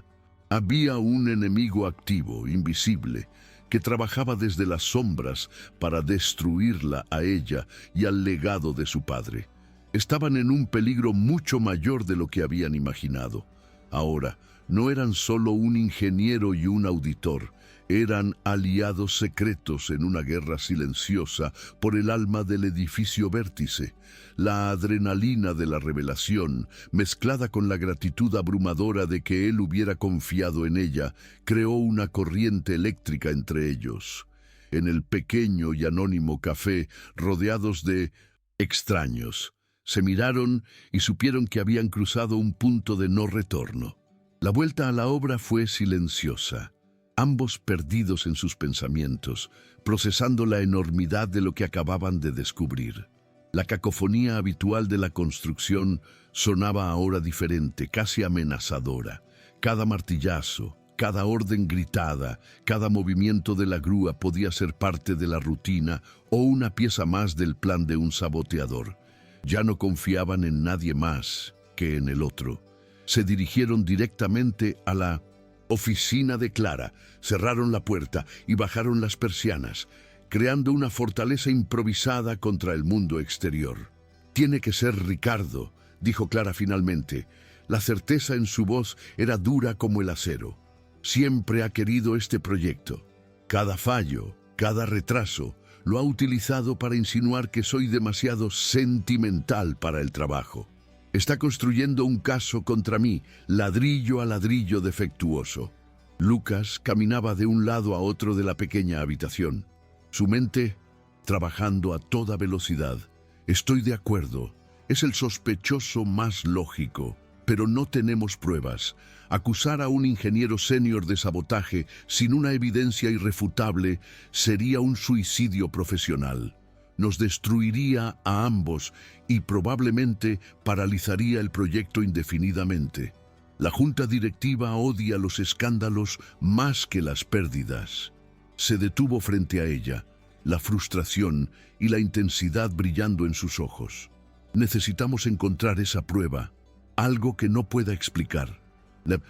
Había un enemigo activo, invisible, que trabajaba desde las sombras para destruirla a ella y al legado de su padre. Estaban en un peligro mucho mayor de lo que habían imaginado. Ahora, no eran solo un ingeniero y un auditor, eran aliados secretos en una guerra silenciosa por el alma del edificio vértice. La adrenalina de la revelación, mezclada con la gratitud abrumadora de que él hubiera confiado en ella, creó una corriente eléctrica entre ellos. En el pequeño y anónimo café, rodeados de extraños, se miraron y supieron que habían cruzado un punto de no retorno. La vuelta a la obra fue silenciosa, ambos perdidos en sus pensamientos, procesando la enormidad de lo que acababan de descubrir. La cacofonía habitual de la construcción sonaba ahora diferente, casi amenazadora. Cada martillazo, cada orden gritada, cada movimiento de la grúa podía ser parte de la rutina o una pieza más del plan de un saboteador. Ya no confiaban en nadie más que en el otro. Se dirigieron directamente a la oficina de Clara, cerraron la puerta y bajaron las persianas, creando una fortaleza improvisada contra el mundo exterior. «Tiene que ser Ricardo», dijo Clara finalmente. La certeza en su voz era dura como el acero. «Siempre ha querido este proyecto. Cada fallo, cada retraso, lo ha utilizado para insinuar que soy demasiado sentimental para el trabajo. Está construyendo un caso contra mí, ladrillo a ladrillo defectuoso». Lucas caminaba de un lado a otro de la pequeña habitación, su mente trabajando a toda velocidad. «Estoy de acuerdo. Es el sospechoso más lógico. pero no tenemos pruebas. Acusar a un ingeniero senior de sabotaje sin una evidencia irrefutable sería un suicidio profesional. Nos destruiría a ambos y probablemente paralizaría el proyecto indefinidamente. La junta directiva odia los escándalos más que las pérdidas. Se detuvo frente a ella, la frustración y la intensidad brillando en sus ojos. Necesitamos encontrar esa prueba, algo que no pueda explicar. La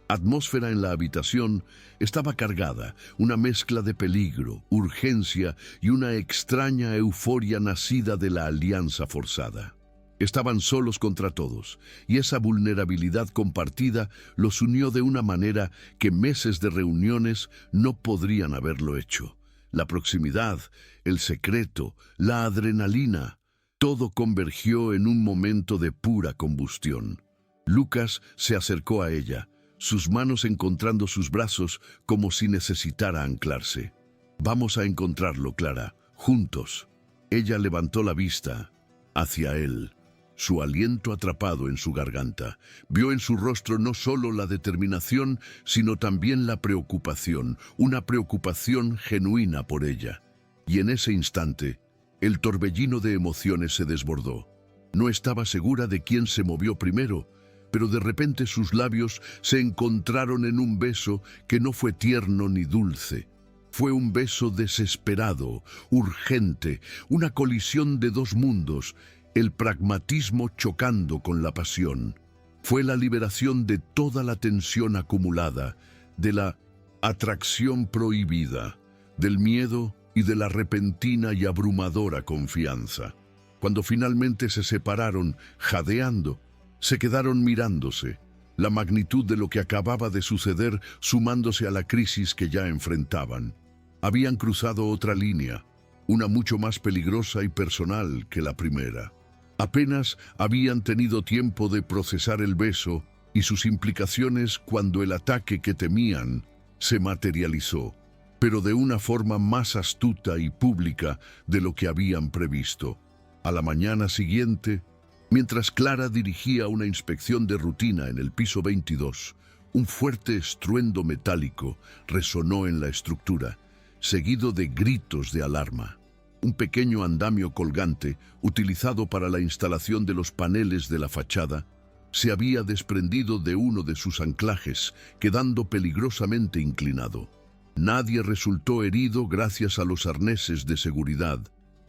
atmósfera en la habitación estaba cargada, una mezcla de peligro, urgencia y una extraña euforia nacida de la alianza forzada. Estaban solos contra todos, y esa vulnerabilidad compartida los unió de una manera que meses de reuniones no podrían haberlo hecho. La proximidad, el secreto, la adrenalina, todo convergió en un momento de pura combustión. Lucas se acercó a ella, sus manos encontrando sus brazos como si necesitara anclarse. «Vamos a encontrarlo, Clara, juntos». Ella levantó la vista hacia él, su aliento atrapado en su garganta. Vio en su rostro no solo la determinación, sino también la preocupación, una preocupación genuina por ella. Y en ese instante, el torbellino de emociones se desbordó. No estaba segura de quién se movió primero, pero de repente sus labios se encontraron en un beso que no fue tierno ni dulce. Fue un beso desesperado, urgente, una colisión de dos mundos, el pragmatismo chocando con la pasión. Fue la liberación de toda la tensión acumulada, de la atracción prohibida, del miedo y de la repentina y abrumadora confianza. Cuando finalmente se separaron, jadeando, se quedaron mirándose, la magnitud de lo que acababa de suceder sumándose a la crisis que ya enfrentaban. Habían cruzado otra línea, una mucho más peligrosa y personal que la primera. Apenas habían tenido tiempo de procesar el beso y sus implicaciones cuando el ataque que temían se materializó, pero de una forma más astuta y pública de lo que habían previsto. A la mañana siguiente, mientras Clara dirigía una inspección de rutina en el piso 22, un fuerte estruendo metálico resonó en la estructura, seguido de gritos de alarma. Un pequeño andamio colgante, utilizado para la instalación de los paneles de la fachada, se había desprendido de uno de sus anclajes, quedando peligrosamente inclinado. Nadie resultó herido gracias a los arneses de seguridad,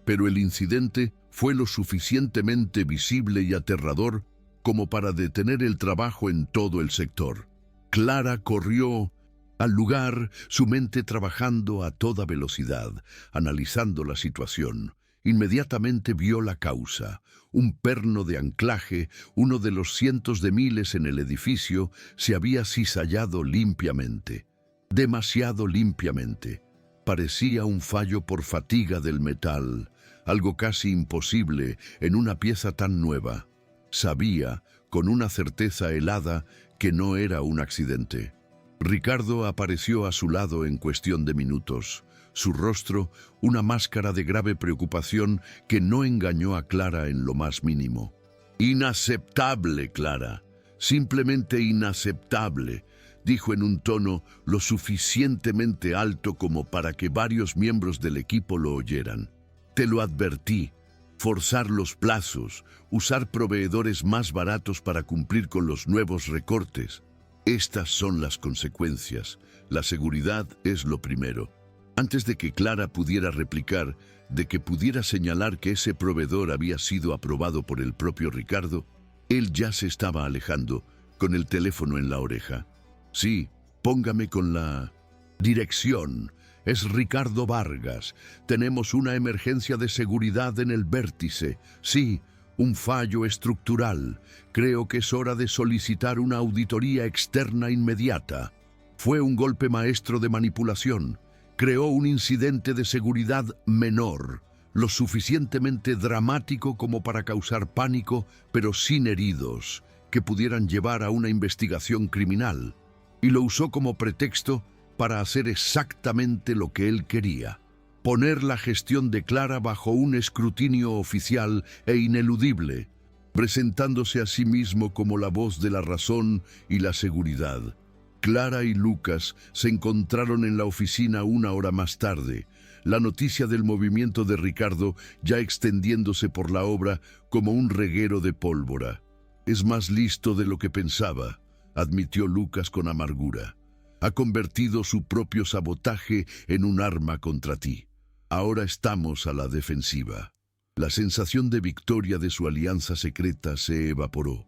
pero el incidente fue lo suficientemente visible y aterrador como para detener el trabajo en todo el sector. Clara corrió al lugar, su mente trabajando a toda velocidad, analizando la situación. Inmediatamente vio la causa. Un perno de anclaje, uno de los cientos de miles en el edificio, se había cizallado limpiamente. Demasiado limpiamente. Parecía un fallo por fatiga del metal, algo casi imposible en una pieza tan nueva. Sabía, con una certeza helada, que no era un accidente. Ricardo apareció a su lado en cuestión de minutos. Su rostro, una máscara de grave preocupación que no engañó a Clara en lo más mínimo. «Inaceptable, Clara. Simplemente inaceptable», dijo en un tono lo suficientemente alto como para que varios miembros del equipo lo oyeran. «Te lo advertí. Forzar los plazos, usar proveedores más baratos para cumplir con los nuevos recortes. Estas son las consecuencias. La seguridad es lo primero». Antes de que Clara pudiera replicar, de que pudiera señalar que ese proveedor había sido aprobado por el propio Ricardo, él ya se estaba alejando, con el teléfono en la oreja. «Sí, póngame con la dirección. Es Ricardo Vargas. Tenemos una emergencia de seguridad en el vértice. Sí, un fallo estructural. Creo que es hora de solicitar una auditoría externa inmediata. Fue un golpe maestro de manipulación. Creó un incidente de seguridad menor, lo suficientemente dramático como para causar pánico, pero sin heridos, que pudieran llevar a una investigación criminal. Y lo usó como pretexto para hacer exactamente lo que él quería: poner la gestión de Clara bajo un escrutinio oficial e ineludible. presentándose a sí mismo como la voz de la razón y la seguridad. Clara y Lucas se encontraron en la oficina una hora más tarde, la noticia del movimiento de Ricardo ya extendiéndose por la obra como un reguero de pólvora. «Es más listo de lo que pensaba», admitió Lucas con amargura. «Ha convertido su propio sabotaje en un arma contra ti. Ahora estamos a la defensiva». La sensación de victoria de su alianza secreta se evaporó,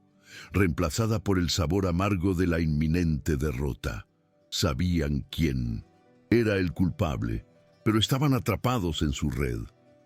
reemplazada por el sabor amargo de la inminente derrota. Sabían quién era el culpable, pero estaban atrapados en su red.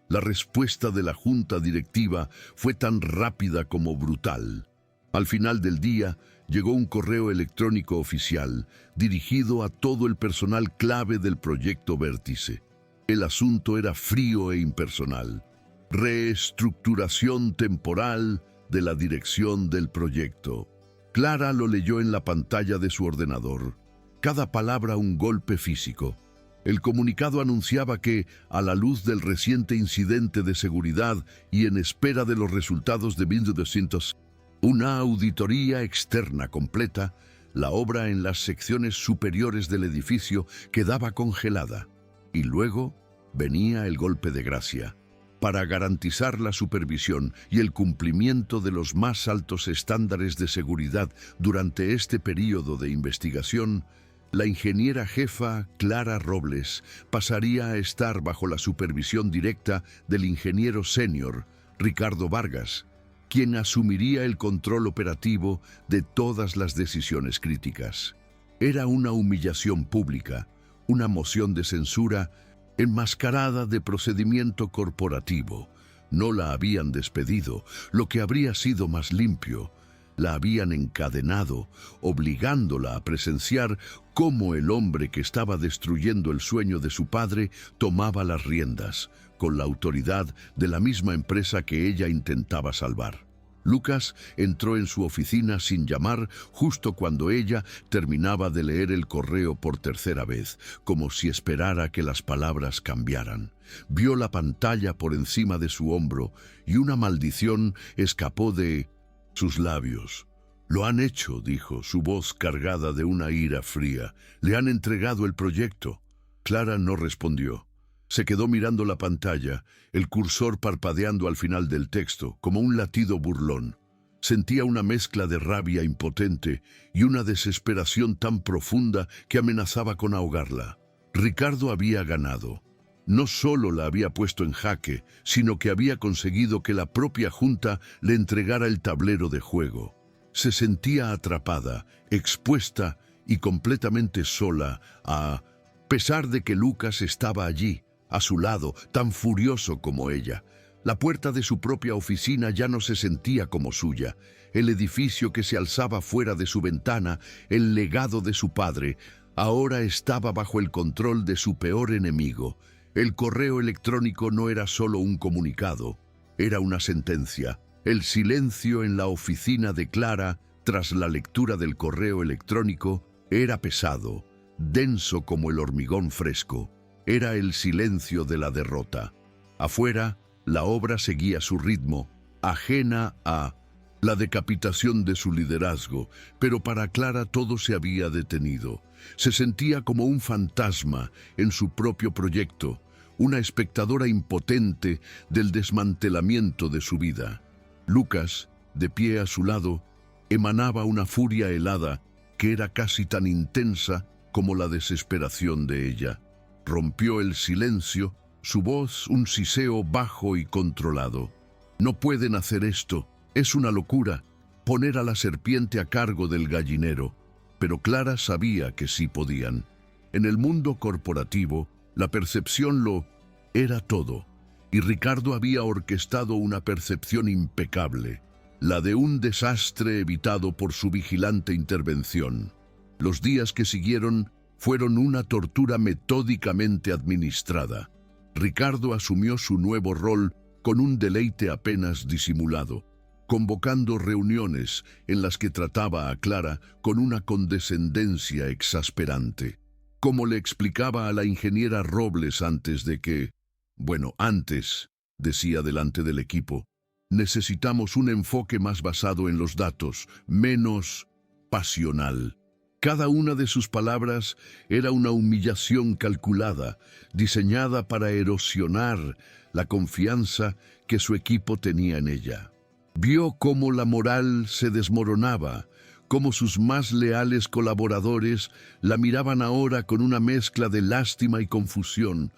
La respuesta de la junta directiva fue tan rápida como brutal. Al final del día, llegó un correo electrónico oficial dirigido a todo el personal clave del proyecto Vértice. El asunto era frío e impersonal. Reestructuración temporal de la dirección del proyecto. Clara lo leyó en la pantalla de su ordenador. Cada palabra un golpe físico. El comunicado anunciaba que, a la luz del reciente incidente de seguridad y en espera de los resultados de 1200, una auditoría externa completa, la obra en las secciones superiores del edificio quedaba congelada. Y luego venía el golpe de gracia. Para garantizar la supervisión y el cumplimiento de los más altos estándares de seguridad durante este período de investigación, la ingeniera jefa Clara Robles pasaría a estar bajo la supervisión directa del ingeniero senior Ricardo Vargas, quien asumiría el control operativo de todas las decisiones críticas. Era una humillación pública, una moción de censura enmascarada de procedimiento corporativo. No la habían despedido, lo que habría sido más limpio. La habían encadenado, obligándola a presenciar cómo el hombre que estaba destruyendo el sueño de su padre tomaba las riendas, con la autoridad de la misma empresa que ella intentaba salvar. Lucas entró en su oficina sin llamar justo cuando ella terminaba de leer el correo por tercera vez, como si esperara que las palabras cambiaran. Vio la pantalla por encima de su hombro y una maldición escapó de sus labios. «Lo han hecho», dijo, su voz cargada de una ira fría. «Le han entregado el proyecto». Clara no respondió. Se quedó mirando la pantalla, el cursor parpadeando al final del texto, como un latido burlón. Sentía una mezcla de rabia impotente y una desesperación tan profunda que amenazaba con ahogarla. Ricardo había ganado. No solo la había puesto en jaque, sino que había conseguido que la propia junta le entregara el tablero de juego. Se sentía atrapada, expuesta y completamente sola, a pesar de que Lucas estaba allí, a su lado, tan furioso como ella. La puerta de su propia oficina ya no se sentía como suya. El edificio que se alzaba fuera de su ventana, el legado de su padre, ahora estaba bajo el control de su peor enemigo. El correo electrónico no era solo un comunicado, era una sentencia. El silencio en la oficina de Clara, tras la lectura del correo electrónico, era pesado, denso como el hormigón fresco. Era el silencio de la derrota. Afuera, la obra seguía su ritmo, ajena a la decapitación de su liderazgo, pero para Clara todo se había detenido. Se sentía como un fantasma en su propio proyecto, una espectadora impotente del desmantelamiento de su vida. Lucas, de pie a su lado, emanaba una furia helada que era casi tan intensa como la desesperación de ella. Rompió el silencio, su voz un siseo bajo y controlado. «No pueden hacer esto, es una locura, poner a la serpiente a cargo del gallinero». Pero Clara sabía que sí podían. En el mundo corporativo, la percepción lo era todo, y Ricardo había orquestado una percepción impecable, la de un desastre evitado por su vigilante intervención. Los días que siguieron fueron una tortura metódicamente administrada. Ricardo asumió su nuevo rol con un deleite apenas disimulado, convocando reuniones en las que trataba a Clara con una condescendencia exasperante. Como le explicaba a la ingeniera Robles antes de que... Bueno, antes, decía delante del equipo, Necesitamos un enfoque más basado en los datos, menos pasional. Cada una de sus palabras era una humillación calculada, diseñada para erosionar la confianza que su equipo tenía en ella. Vio cómo la moral se desmoronaba, cómo sus más leales colaboradores la miraban ahora con una mezcla de lástima y confusión,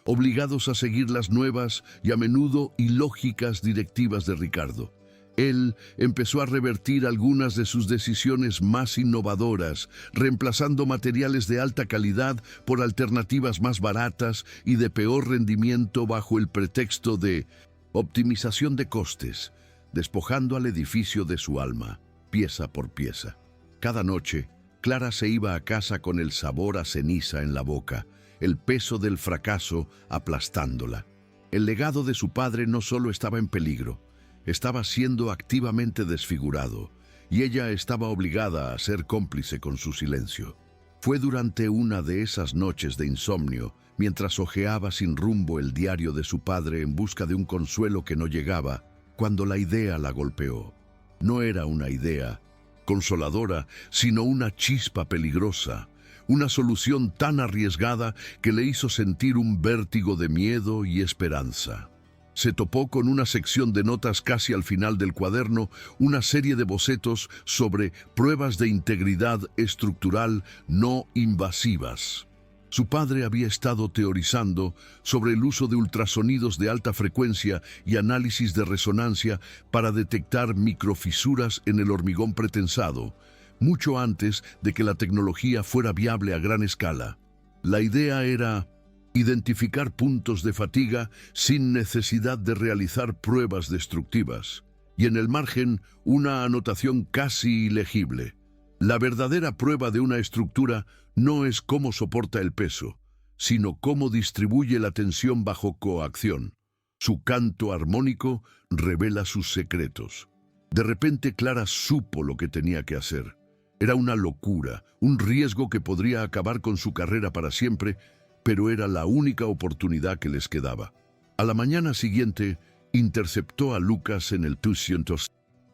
obligados a seguir las nuevas y a menudo ilógicas directivas de Ricardo. Él empezó a revertir algunas de sus decisiones más innovadoras, reemplazando materiales de alta calidad por alternativas más baratas y de peor rendimiento bajo el pretexto de optimización de costes, despojando al edificio de su alma, pieza por pieza. Cada noche, Clara se iba a casa con el sabor a ceniza en la boca, el peso del fracaso aplastándola. El legado de su padre no solo estaba en peligro, estaba siendo activamente desfigurado, y ella estaba obligada a ser cómplice con su silencio. Fue durante una de esas noches de insomnio, mientras hojeaba sin rumbo el diario de su padre en busca de un consuelo que no llegaba, cuando la idea la golpeó. No era una idea consoladora, sino una chispa peligrosa, una solución tan arriesgada que le hizo sentir un vértigo de miedo y esperanza. Se topó con una sección de notas casi al final del cuaderno, una serie de bocetos sobre pruebas de integridad estructural no invasivas. Su padre había estado teorizando sobre el uso de ultrasonidos de alta frecuencia y análisis de resonancia para detectar microfisuras en el hormigón pretensado, mucho antes de que la tecnología fuera viable a gran escala. La idea era identificar puntos de fatiga sin necesidad de realizar pruebas destructivas, y en el margen una anotación casi ilegible. La verdadera prueba de una estructura no es cómo soporta el peso, sino cómo distribuye la tensión bajo coacción. Su canto armónico revela sus secretos. De repente Clara supo lo que tenía que hacer. Era una locura, un riesgo que podría acabar con su carrera para siempre, pero era la única oportunidad que les quedaba. A la mañana siguiente, interceptó a Lucas en el 200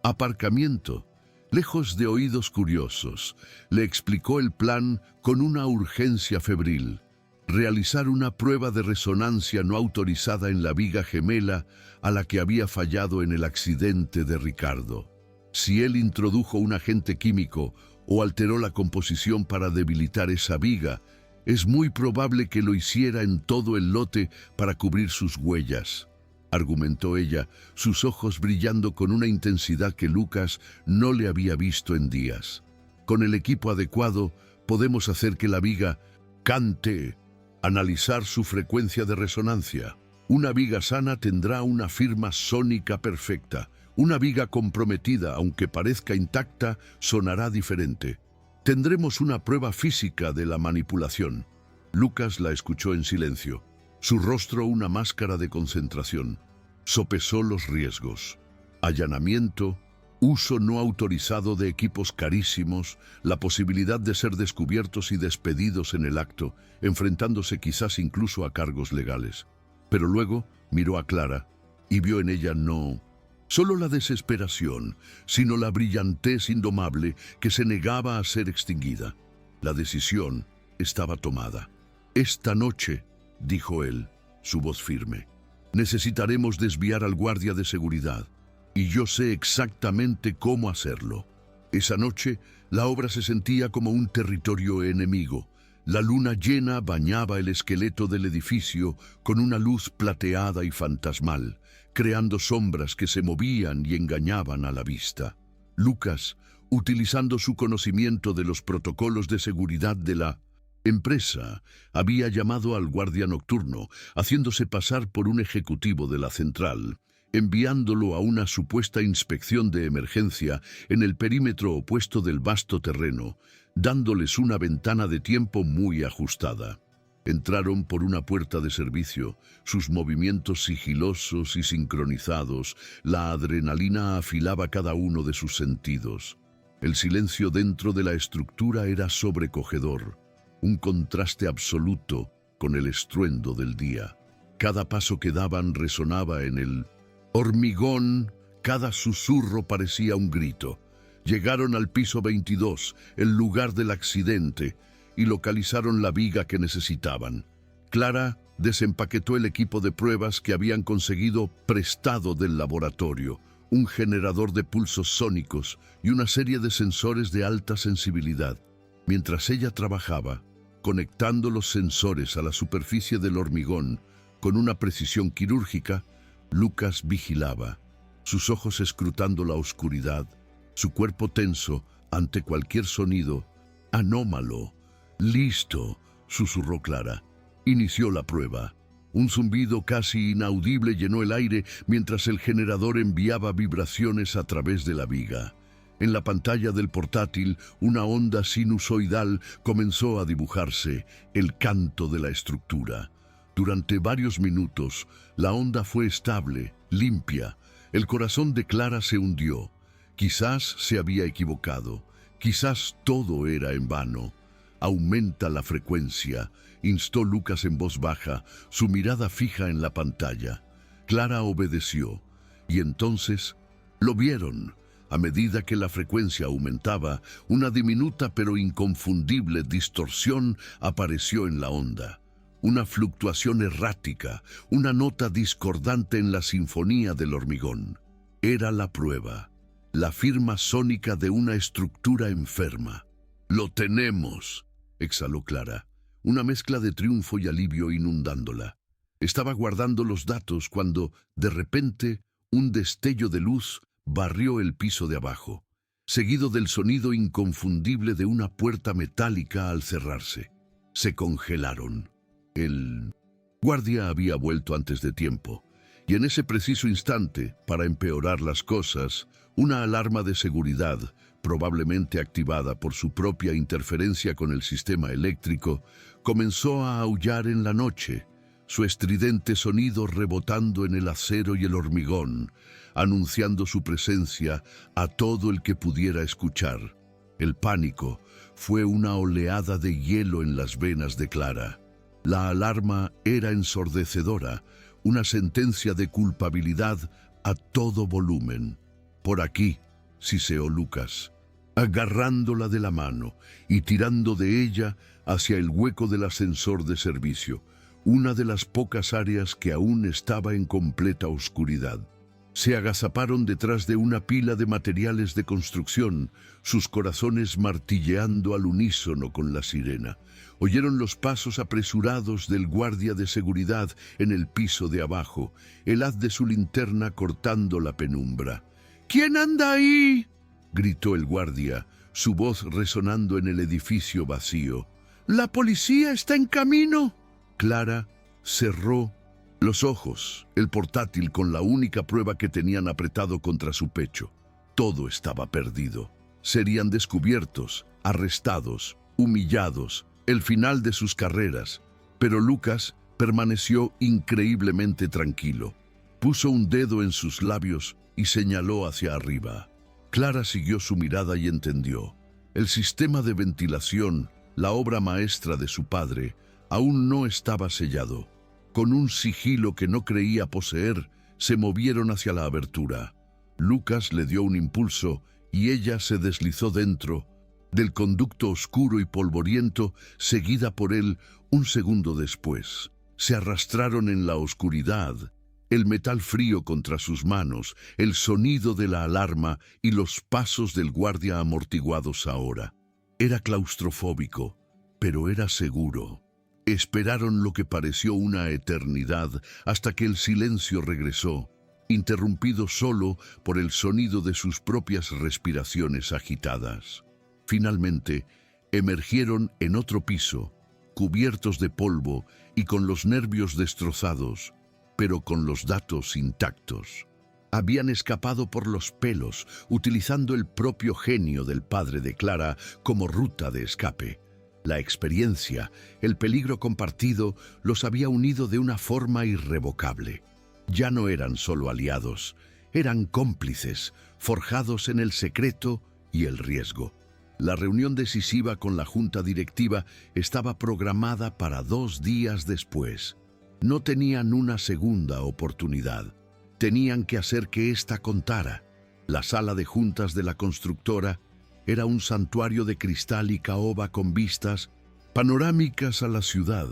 aparcamiento. Lejos de oídos curiosos, le explicó el plan con una urgencia febril: realizar una prueba de resonancia no autorizada en la viga gemela a la que había fallado en el accidente de Ricardo. Si él introdujo un agente químico o alteró la composición para debilitar esa viga, es muy probable que lo hiciera en todo el lote para cubrir sus huellas, argumentó ella, sus ojos brillando con una intensidad que Lucas no le había visto en días. Con el equipo adecuado, podemos hacer que la viga cante, analizar su frecuencia de resonancia. Una viga sana tendrá una firma sónica perfecta. Una viga comprometida, aunque parezca intacta, sonará diferente. Tendremos una prueba física de la manipulación. Lucas la escuchó en silencio, su rostro una máscara de concentración. Sopesó los riesgos: allanamiento, uso no autorizado de equipos carísimos, la posibilidad de ser descubiertos y despedidos en el acto, enfrentándose quizás incluso a cargos legales. Pero luego miró a Clara y vio en ella no solo la desesperación, sino la brillantez indomable que se negaba a ser extinguida. La decisión estaba tomada. «Esta noche», dijo él, su voz firme, «necesitaremos desviar al guardia de seguridad, y yo sé exactamente cómo hacerlo». Esa noche, la obra se sentía como un territorio enemigo. La luna llena bañaba el esqueleto del edificio con una luz plateada y fantasmal, creando sombras que se movían y engañaban a la vista. Lucas, utilizando su conocimiento de los protocolos de seguridad de la empresa, había llamado al guardia nocturno, haciéndose pasar por un ejecutivo de la central, enviándolo a una supuesta inspección de emergencia en el perímetro opuesto del vasto terreno, dándoles una ventana de tiempo muy ajustada. Entraron por una puerta de servicio, sus movimientos sigilosos y sincronizados, la adrenalina afilaba cada uno de sus sentidos. El silencio dentro de la estructura era sobrecogedor, un contraste absoluto con el estruendo del día. Cada paso que daban resonaba en el hormigón Cada susurro parecía un grito. Llegaron al piso 22, el lugar del accidente, y localizaron la viga que necesitaban. Clara desempaquetó el equipo de pruebas que habían conseguido prestado del laboratorio, un generador de pulsos sónicos y una serie de sensores de alta sensibilidad. Mientras ella trabajaba, conectando los sensores a la superficie del hormigón con una precisión quirúrgica, Lucas vigilaba, sus ojos escrutando la oscuridad, su cuerpo tenso ante cualquier sonido anómalo. «Listo», susurró Clara. Inició la prueba. Un zumbido casi inaudible llenó el aire mientras el generador enviaba vibraciones a través de la viga. En la pantalla del portátil, una onda sinusoidal comenzó a dibujarse, el canto de la estructura. Durante varios minutos, la onda fue estable, limpia. El corazón de Clara se hundió. Quizás se había equivocado. Quizás todo era en vano. «Aumenta la frecuencia», instó Lucas en voz baja, su mirada fija en la pantalla. Clara obedeció. Y entonces lo vieron. A medida que la frecuencia aumentaba, una diminuta pero inconfundible distorsión apareció en la onda. Una fluctuación errática, una nota discordante en la sinfonía del hormigón. Era la prueba, la firma sónica de una estructura enferma. «Lo tenemos», exhaló Clara, una mezcla de triunfo y alivio inundándola. Estaba guardando los datos cuando, de repente, un destello de luz barrió el piso de abajo, seguido del sonido inconfundible de una puerta metálica al cerrarse. Se congelaron. El guardia había vuelto antes de tiempo, y en ese preciso instante, para empeorar las cosas, una alarma de seguridad, probablemente activada por su propia interferencia con el sistema eléctrico, comenzó a aullar en la noche, su estridente sonido rebotando en el acero y el hormigón, anunciando su presencia a todo el que pudiera escuchar. El pánico fue una oleada de hielo en las venas de Clara. La alarma era ensordecedora, una sentencia de culpabilidad a todo volumen. «Por aquí», siseó Lucas, agarrándola de la mano y tirando de ella hacia el hueco del ascensor de servicio, una de las pocas áreas que aún estaba en completa oscuridad. Se agazaparon detrás de una pila de materiales de construcción, sus corazones martilleando al unísono con la sirena. Oyeron los pasos apresurados del guardia de seguridad en el piso de abajo, el haz de su linterna cortando la penumbra. «¿Quién anda ahí?», gritó el guardia, su voz resonando en el edificio vacío. «¡La policía está en camino!». Clara cerró los ojos, el portátil con la única prueba que tenían apretado contra su pecho. Todo estaba perdido. Serían descubiertos, arrestados, humillados, el final de sus carreras. Pero Lucas permaneció increíblemente tranquilo. Puso un dedo en sus labios y señaló hacia arriba. Clara siguió su mirada y entendió. El sistema de ventilación, la obra maestra de su padre, aún no estaba sellado. Con un sigilo que no creía poseer, se movieron hacia la abertura. Lucas le dio un impulso y ella se deslizó dentro del conducto oscuro y polvoriento, seguida por él un segundo después. Se arrastraron en la oscuridad, el metal frío contra sus manos, el sonido de la alarma y los pasos del guardia amortiguados ahora. Era claustrofóbico, pero era seguro. Esperaron lo que pareció una eternidad hasta que el silencio regresó, interrumpido solo por el sonido de sus propias respiraciones agitadas. Finalmente, emergieron en otro piso, cubiertos de polvo y con los nervios destrozados, pero con los datos intactos. Habían escapado por los pelos, utilizando el propio genio del padre de Clara como ruta de escape. La experiencia, el peligro compartido, los había unido de una forma irrevocable. Ya no eran solo aliados, eran cómplices, forjados en el secreto y el riesgo. La reunión decisiva con la junta directiva estaba programada para 2 días después. No tenían una segunda oportunidad. Tenían que hacer que ésta contara. La sala de juntas de la constructora era un santuario de cristal y caoba con vistas panorámicas a la ciudad,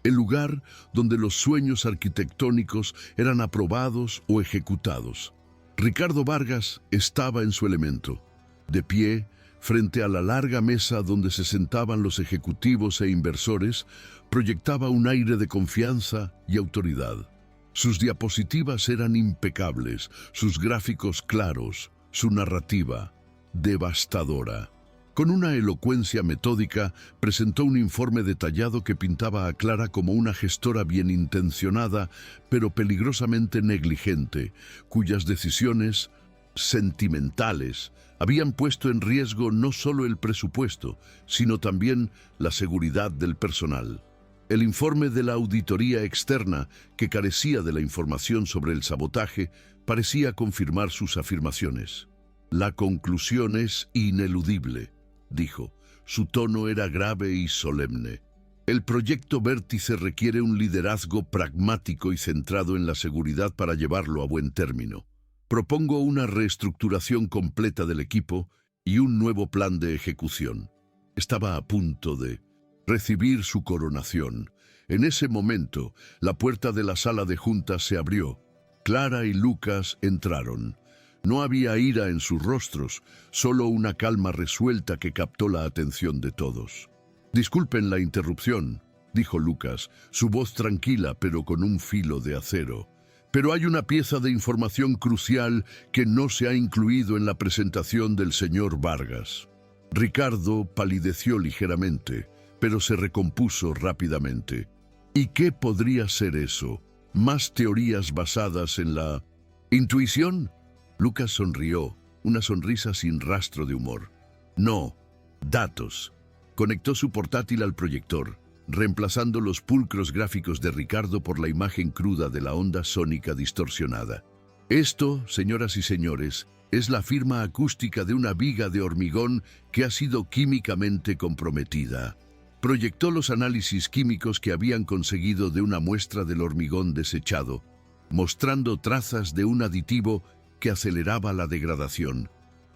el lugar donde los sueños arquitectónicos eran aprobados o ejecutados. Ricardo Vargas estaba en su elemento, de pie, frente a la larga mesa donde se sentaban los ejecutivos e inversores, proyectaba un aire de confianza y autoridad. Sus diapositivas eran impecables, sus gráficos claros, su narrativa devastadora. Con una elocuencia metódica, presentó un informe detallado que pintaba a Clara como una gestora bien intencionada, pero peligrosamente negligente, cuyas decisiones sentimentales habían puesto en riesgo no solo el presupuesto, sino también la seguridad del personal. El informe de la auditoría externa, que carecía de la información sobre el sabotaje, parecía confirmar sus afirmaciones. La conclusión es ineludible, dijo. Su tono era grave y solemne. El proyecto Vértice requiere un liderazgo pragmático y centrado en la seguridad para llevarlo a buen término. Propongo una reestructuración completa del equipo y un nuevo plan de ejecución. Estaba a punto de recibir su coronación. En ese momento, la puerta de la sala de juntas se abrió. Clara y Lucas entraron. No había ira en sus rostros, solo una calma resuelta que captó la atención de todos. «Disculpen la interrupción», dijo Lucas, su voz tranquila pero con un filo de acero. «Pero hay una pieza de información crucial que no se ha incluido en la presentación del señor Vargas». Ricardo palideció ligeramente, pero se recompuso rápidamente. ¿Y qué podría ser eso? ¿Más teorías basadas en la intuición? Lucas sonrió, una sonrisa sin rastro de humor. No, datos. Conectó su portátil al proyector, reemplazando los pulcros gráficos de Ricardo por la imagen cruda de la onda sónica distorsionada. Esto, señoras y señores, es la firma acústica de una viga de hormigón que ha sido químicamente comprometida. Proyectó los análisis químicos que habían conseguido de una muestra del hormigón desechado, mostrando trazas de un aditivo que aceleraba la degradación.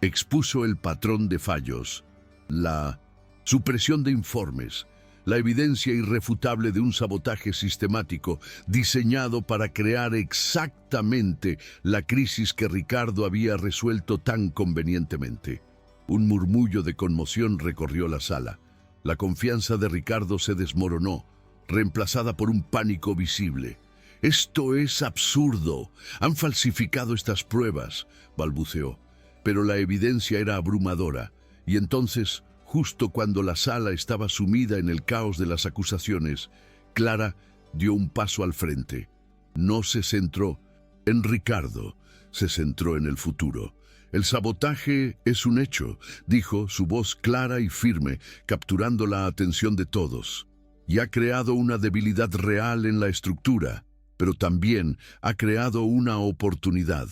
Expuso el patrón de fallos, la supresión de informes, la evidencia irrefutable de un sabotaje sistemático diseñado para crear exactamente la crisis que Ricardo había resuelto tan convenientemente. Un murmullo de conmoción recorrió la sala. La confianza de Ricardo se desmoronó, reemplazada por un pánico visible. «Esto es absurdo. Han falsificado estas pruebas», balbuceó. Pero la evidencia era abrumadora, y entonces, justo cuando la sala estaba sumida en el caos de las acusaciones, Clara dio un paso al frente. No se centró en Ricardo, se centró en el futuro. «El sabotaje es un hecho», dijo, su voz clara y firme, capturando la atención de todos. «Y ha creado una debilidad real en la estructura, pero también ha creado una oportunidad».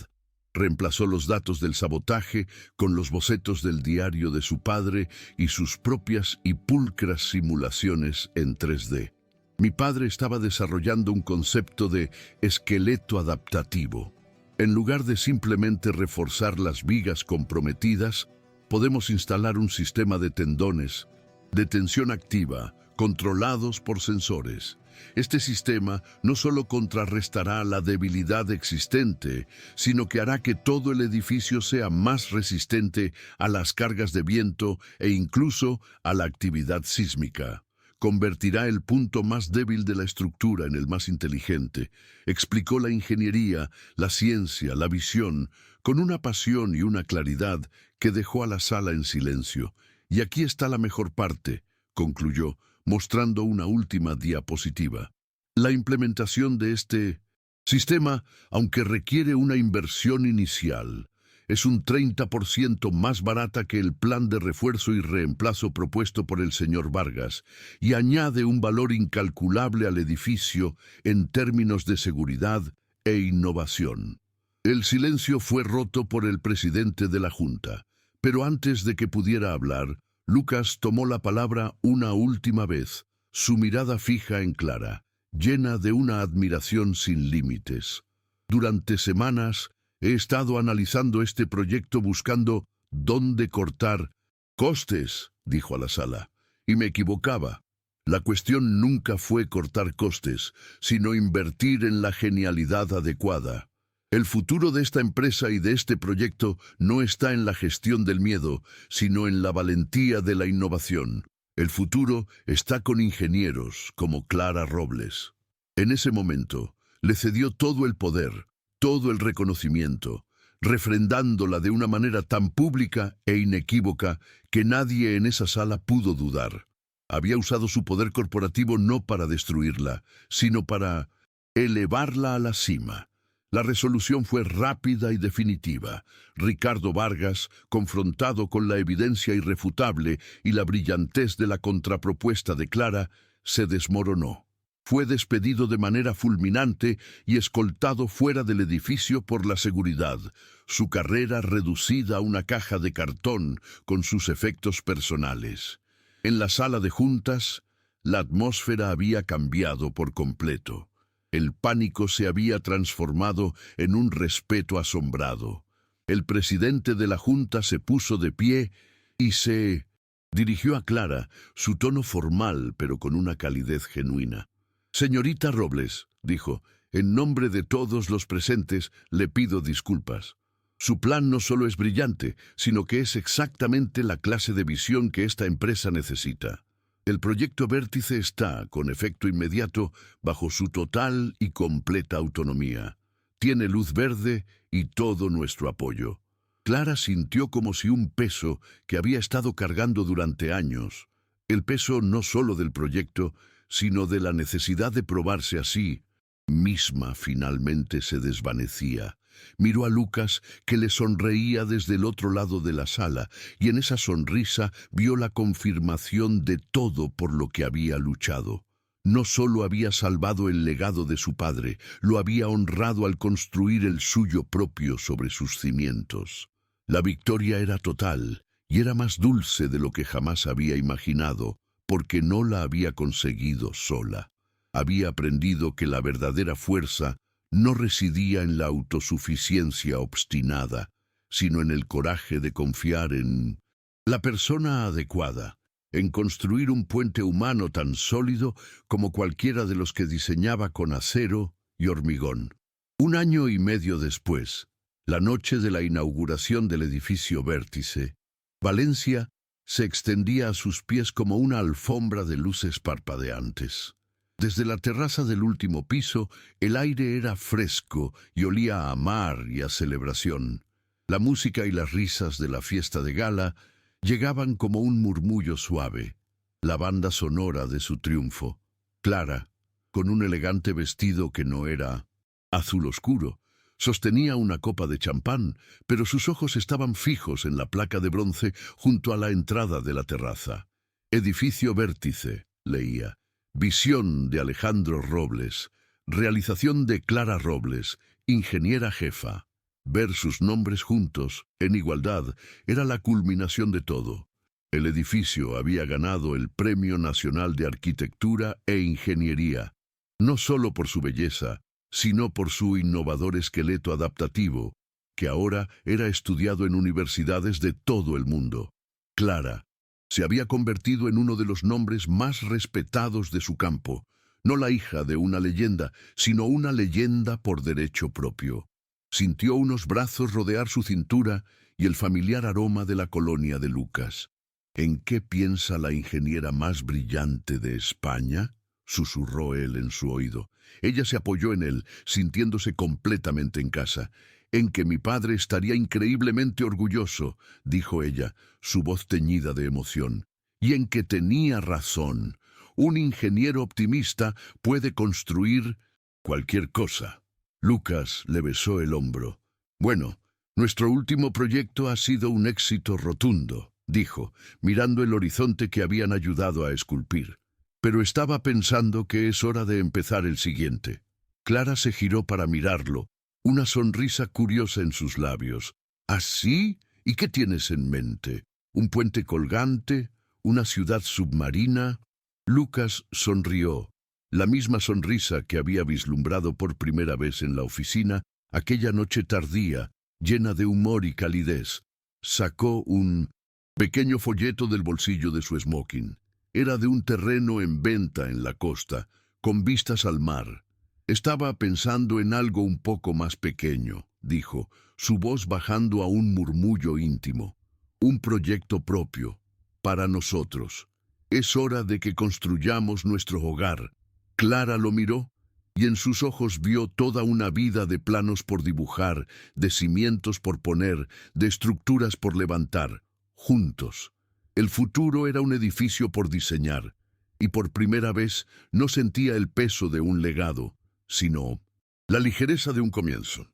Reemplazó los datos del sabotaje con los bocetos del diario de su padre y sus propias y pulcras simulaciones en 3D. Mi padre estaba desarrollando un concepto de esqueleto adaptativo. En lugar de simplemente reforzar las vigas comprometidas, podemos instalar un sistema de tendones, de tensión activa, controlados por sensores. Este sistema no solo contrarrestará la debilidad existente, sino que hará que todo el edificio sea más resistente a las cargas de viento e incluso a la actividad sísmica. Convertirá el punto más débil de la estructura en el más inteligente. Explicó la ingeniería, la ciencia, la visión, con una pasión y una claridad que dejó a la sala en silencio. «Y aquí está la mejor parte», concluyó, mostrando una última diapositiva. «La implementación de este sistema, aunque requiere una inversión inicial, es un 30% más barata que el plan de refuerzo y reemplazo propuesto por el señor Vargas y añade un valor incalculable al edificio en términos de seguridad e innovación». El silencio fue roto por el presidente de la Junta, pero antes de que pudiera hablar, Lucas tomó la palabra una última vez, su mirada fija en Clara, llena de una admiración sin límites. Durante semanas he estado analizando este proyecto buscando dónde cortar costes, dijo a la sala, y me equivocaba. La cuestión nunca fue cortar costes, sino invertir en la genialidad adecuada. El futuro de esta empresa y de este proyecto no está en la gestión del miedo, sino en la valentía de la innovación. El futuro está con ingenieros como Clara Robles. En ese momento, le cedió todo el poder, todo el reconocimiento, refrendándola de una manera tan pública e inequívoca que nadie en esa sala pudo dudar. Había usado su poder corporativo no para destruirla, sino para elevarla a la cima. La resolución fue rápida y definitiva. Ricardo Vargas, confrontado con la evidencia irrefutable y la brillantez de la contrapropuesta de Clara, se desmoronó. Fue despedido de manera fulminante y escoltado fuera del edificio por la seguridad, su carrera reducida a una caja de cartón con sus efectos personales. En la sala de juntas, la atmósfera había cambiado por completo. El pánico se había transformado en un respeto asombrado. El presidente de la junta se puso de pie y se dirigió a Clara, su tono formal pero con una calidez genuina. «Señorita Robles», dijo, «en nombre de todos los presentes le pido disculpas. Su plan no solo es brillante, sino que es exactamente la clase de visión que esta empresa necesita. El proyecto Vértice está, con efecto inmediato, bajo su total y completa autonomía. Tiene luz verde y todo nuestro apoyo». Clara sintió como si un peso que había estado cargando durante años, el peso no solo del proyecto, sino de la necesidad de probarse a sí misma, finalmente se desvanecía. Miró a Lucas, que le sonreía desde el otro lado de la sala, y en esa sonrisa vio la confirmación de todo por lo que había luchado. No solo había salvado el legado de su padre, lo había honrado al construir el suyo propio sobre sus cimientos. La victoria era total, y era más dulce de lo que jamás había imaginado, porque no la había conseguido sola. Había aprendido que la verdadera fuerza no residía en la autosuficiencia obstinada, sino en el coraje de confiar en la persona adecuada, en construir un puente humano tan sólido como cualquiera de los que diseñaba con acero y hormigón. 1 año y medio después, la noche de la inauguración del edificio Vértice, Valencia se extendía a sus pies como una alfombra de luces parpadeantes. Desde la terraza del último piso, el aire era fresco y olía a mar y a celebración. La música y las risas de la fiesta de gala llegaban como un murmullo suave, la banda sonora de su triunfo. Clara, con un elegante vestido que no era azul oscuro, sostenía una copa de champán, pero sus ojos estaban fijos en la placa de bronce junto a la entrada de la terraza. Edificio Vértice, leía. Visión de Alejandro Robles. Realización de Clara Robles, ingeniera jefa. Ver sus nombres juntos, en igualdad, era la culminación de todo. El edificio había ganado el Premio Nacional de Arquitectura e Ingeniería, no solo por su belleza, sino por su innovador esqueleto adaptativo, que ahora era estudiado en universidades de todo el mundo. Clara se había convertido en uno de los nombres más respetados de su campo, no la hija de una leyenda, sino una leyenda por derecho propio. Sintió unos brazos rodear su cintura y el familiar aroma de la colonia de Lucas. ¿En qué piensa la ingeniera más brillante de España?, susurró él en su oído. Ella se apoyó en él, sintiéndose completamente en casa. «En que mi padre estaría increíblemente orgulloso», dijo ella, su voz teñida de emoción. «Y en que tenía razón. Un ingeniero optimista puede construir cualquier cosa». Lucas le besó el hombro. «Bueno, nuestro último proyecto ha sido un éxito rotundo», dijo, mirando el horizonte que habían ayudado a esculpir. «Pero estaba pensando que es hora de empezar el siguiente». Clara se giró para mirarlo, una sonrisa curiosa en sus labios. «¿Así? ¿Y qué tienes en mente? ¿Un puente colgante? ¿Una ciudad submarina?» Lucas sonrió, la misma sonrisa que había vislumbrado por primera vez en la oficina, Aquella noche tardía, llena de humor y calidez, sacó un pequeño folleto del bolsillo de su smoking. Era de un terreno en venta en la costa, con vistas al mar. Estaba pensando en algo un poco más pequeño, dijo, su voz bajando a un murmullo íntimo. Un proyecto propio, para nosotros. Es hora de que construyamos nuestro hogar. Clara lo miró, y en sus ojos vio toda una vida de planos por dibujar, de cimientos por poner, de estructuras por levantar, juntos. El futuro era un edificio por diseñar, y por primera vez no sentía el peso de un legado, sino la ligereza de un comienzo.